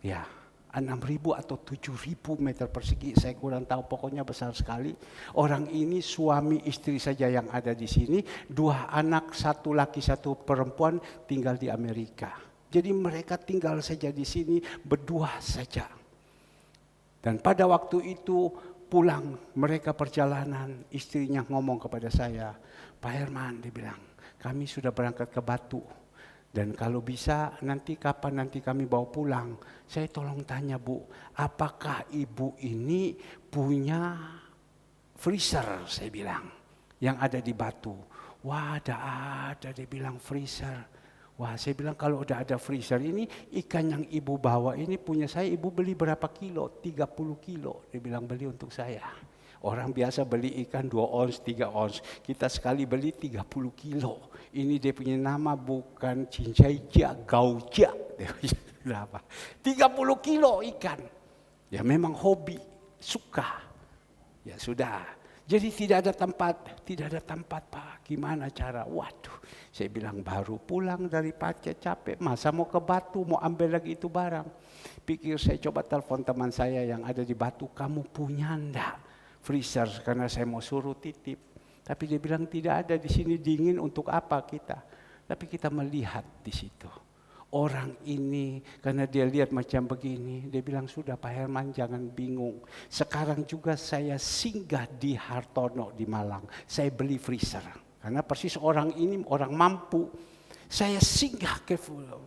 Ya, 6.000 atau 7.000 meter persegi, saya kurang tahu, pokoknya besar sekali. Orang ini suami istri saja yang ada di sini, 2 anak, 1 laki 1 perempuan tinggal di Amerika. Jadi mereka tinggal saja di sini berdua saja. Dan pada waktu itu pulang mereka perjalanan, istrinya ngomong kepada saya, Pak Herman dia bilang, kami sudah berangkat ke Batu. Dan kalau bisa nanti kapan nanti kami bawa pulang, saya tolong tanya Bu, apakah ibu ini punya freezer, saya bilang, yang ada di Batu. Wah ada, dia bilang freezer. Wah saya bilang kalau udah ada freezer ini, ikan yang ibu bawa ini punya saya, ibu beli berapa kilo? 30 kilo, dia bilang beli untuk saya. Orang biasa beli ikan 2 ons, 3 ons. Kita sekali beli 30 kilo. Ini dia punya nama bukan cincai gaujia. 30 kilo ikan. Ya memang hobi, suka. Ya sudah. Jadi tidak ada tempat Pak. Gimana cara? Waduh, saya bilang baru pulang dari Pacet capek. Masa mau ke Batu, mau ambil lagi itu barang. Pikir saya coba telepon teman saya yang ada di Batu. Kamu punya enggak freezer? Karena saya mau suruh titip. Tapi dia bilang tidak ada, di sini dingin, untuk apa kita? Tapi kita melihat di situ. Orang ini karena dia lihat macam begini, dia bilang sudah Pak Herman jangan bingung. Sekarang juga saya singgah di Hartono di Malang, saya beli freezer. Karena persis orang ini orang mampu. Saya singgah ke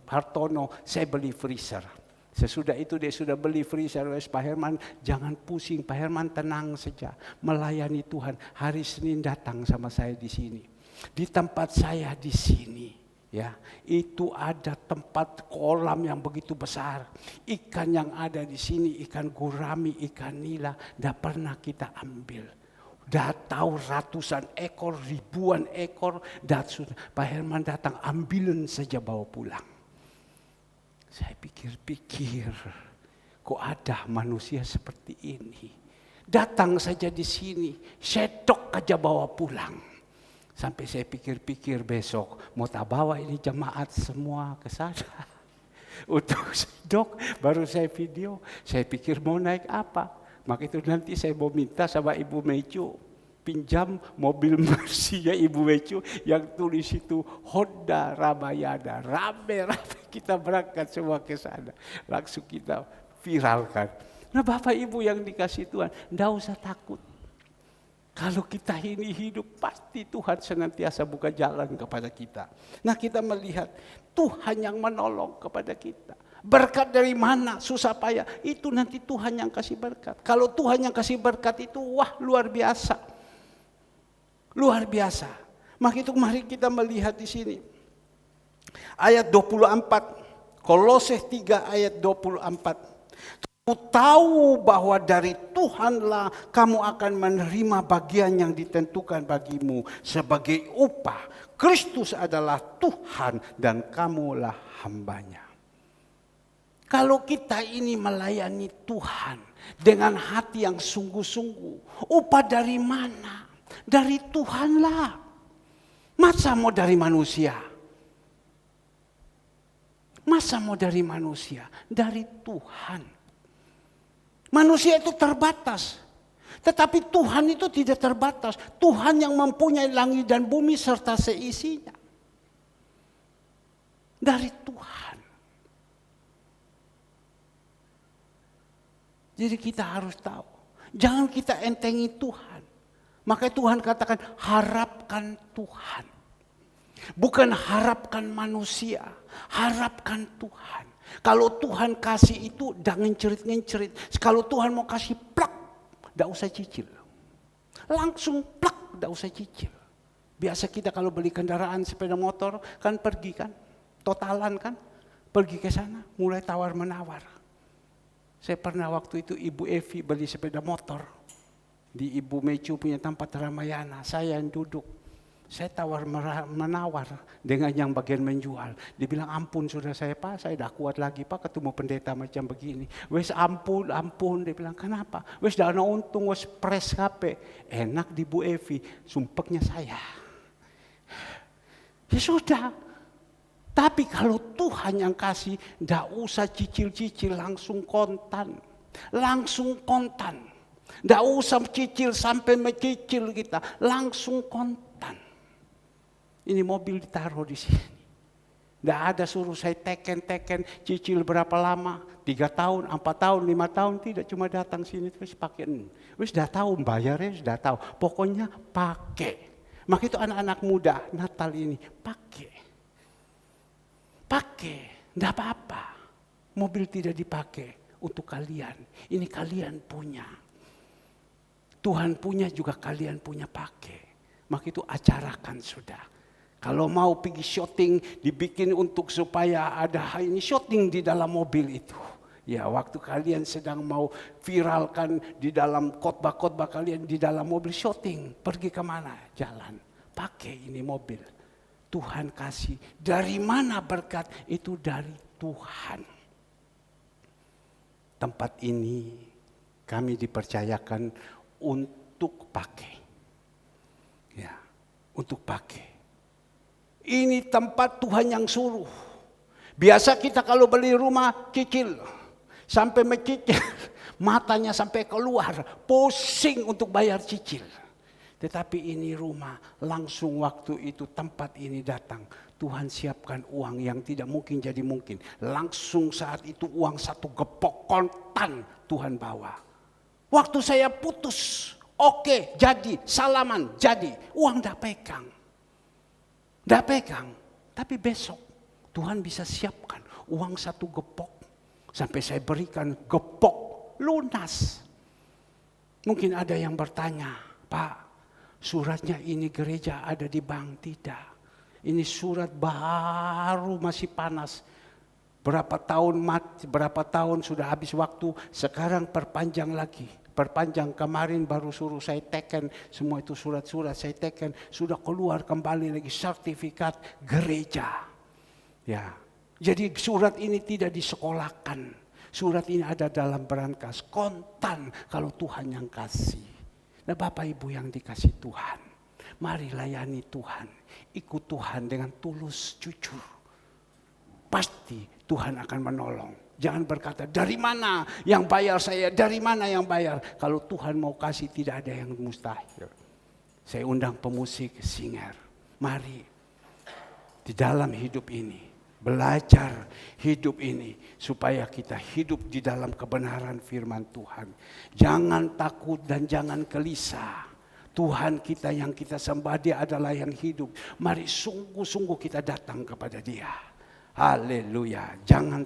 Hartono, saya beli freezer. Sesudah itu dia sudah beli freezer. Pak Herman jangan pusing, Pak Herman tenang saja, melayani Tuhan. Hari Senin datang sama saya di sini. Di tempat saya di sini, ya, itu ada tempat kolam yang begitu besar. Ikan yang ada di sini, ikan gurami, ikan nila, tidak pernah kita ambil. Dah tahu ratusan ekor, ribuan ekor, Pak Herman datang ambilin saja bawa pulang. Saya pikir-pikir, kok ada manusia seperti ini. Datang saja di sini, sedok aja bawa pulang. Sampai saya pikir-pikir besok, mau tak bawa ini jemaat semua ke sana. Untuk sedok, baru saya video. Saya pikir mau naik apa. Maka itu nanti saya mau minta sama Ibu Mecu, pinjam mobil Mercy-nya Ibu Mecu yang tulis itu Honda Ramayana. Rame-rame kita berangkat semua ke sana. Langsung kita viralkan. Nah Bapak Ibu yang dikasih Tuhan, tidak usah takut. Kalau kita ini hidup, pasti Tuhan senantiasa buka jalan kepada kita. Nah kita melihat Tuhan yang menolong kepada kita. Berkat dari mana, susah payah, itu nanti Tuhan yang kasih berkat. Kalau Tuhan yang kasih berkat itu, wah luar biasa. Luar biasa. Maka itu mari kita melihat di sini. Ayat 24, Kolose 3 ayat 24. Kamu tahu bahwa dari Tuhanlah kamu akan menerima bagian yang ditentukan bagimu sebagai upah. Kristus adalah Tuhan dan kamulah hambanya. Kalau kita ini melayani Tuhan dengan hati yang sungguh-sungguh, upah dari mana? Dari Tuhanlah. Masa mau dari manusia? Masa mau dari manusia? Dari Tuhan. Manusia itu terbatas. Tetapi Tuhan itu tidak terbatas. Tuhan yang mempunyai langit dan bumi serta seisinya. Dari Tuhan. Jadi kita harus tahu. Jangan kita entengi Tuhan. Maka Tuhan katakan harapkan Tuhan. Bukan harapkan manusia. Harapkan Tuhan. Kalau Tuhan kasih itu, jangan ngencerit-ngencerit. Kalau Tuhan mau kasih plak, tidak usah cicil. Langsung plak, tidak usah cicil. Biasa kita kalau beli kendaraan sepeda motor, kan pergi kan, totalan kan. Pergi ke sana, mulai tawar-menawar. Saya pernah waktu itu Ibu Evi beli sepeda motor. Di Ibu Mecu punya tempat Ramayana, saya yang duduk. Saya tawar-menawar dengan yang bagian menjual. Dia bilang ampun sudah saya Pak, saya dah kuat lagi Pak ketemu pendeta macam begini. Wes ampun. Dia bilang kenapa? Wes dah ada untung, wes pres kape. Enak di Bu Evi, sumpeknya saya. Ya sudah. Tapi kalau Tuhan yang kasih, ndak usah cicil-cicil, langsung kontan. Langsung kontan. Ndak usah cicil sampai mencicil kita, langsung kontan. Ini mobil ditaruh di sini. Tidak ada suruh saya teken, cicil berapa lama, 3 tahun, 4 tahun, 5 tahun, tidak, cuma datang sini terus pakai. Wis sudah tahu bayarnya, sudah tahu. Pokoknya pakai. Maka itu anak-anak muda Natal ini pakai. pakai, tidak apa-apa. Mobil tidak dipakai untuk kalian, ini kalian punya. Tuhan punya juga kalian punya pakai. Maka itu acarakan sudah. Kalau mau pergi syuting, dibikin untuk supaya ada ini syuting di dalam mobil itu. Ya, waktu kalian sedang mau viralkan di dalam khotbah-khotbah kalian di dalam mobil syuting, pergi kemana? Jalan, pakai ini mobil. Tuhan kasih. Dari mana berkat? Itu dari Tuhan. Tempat ini kami dipercayakan untuk pakai. Ya, untuk pakai. Ini tempat Tuhan yang suruh. Biasa kita kalau beli rumah cicil. Sampai mencicil, matanya sampai keluar, pusing untuk bayar cicil. Tetapi ini rumah, langsung waktu itu tempat ini datang. Tuhan siapkan uang yang tidak mungkin jadi mungkin. Langsung saat itu uang 1 gepok kontan Tuhan bawa. Waktu saya putus, oke, jadi, salaman, jadi. Uang dah pegang. Dah pegang, tapi besok Tuhan bisa siapkan uang 1 gepok. Sampai saya berikan gepok lunas. Mungkin ada yang bertanya, Pak, suratnya ini gereja ada di bank? Tidak. Ini surat baru masih panas. Berapa tahun sudah habis waktu, sekarang perpanjang lagi. Perpanjang kemarin baru suruh saya teken, semua itu surat-surat saya teken, sudah keluar kembali lagi sertifikat gereja. Ya. Jadi surat ini tidak disekolahkan. Surat ini ada dalam berangkas kontan kalau Tuhan yang kasih. Nah, Bapak Ibu yang dikasih Tuhan, mari layani Tuhan. Ikut Tuhan dengan tulus, jujur. Pasti Tuhan akan menolong. Jangan berkata, dari mana yang bayar saya, dari mana yang bayar. Kalau Tuhan mau kasih tidak ada yang mustahil. Saya undang pemusik, singer. Mari di dalam hidup ini. Belajar hidup ini supaya kita hidup di dalam kebenaran firman Tuhan. Jangan takut dan jangan gelisah. Tuhan kita yang kita sembah, Dia adalah yang hidup. Mari sungguh-sungguh kita datang kepada Dia. Haleluya. Jangan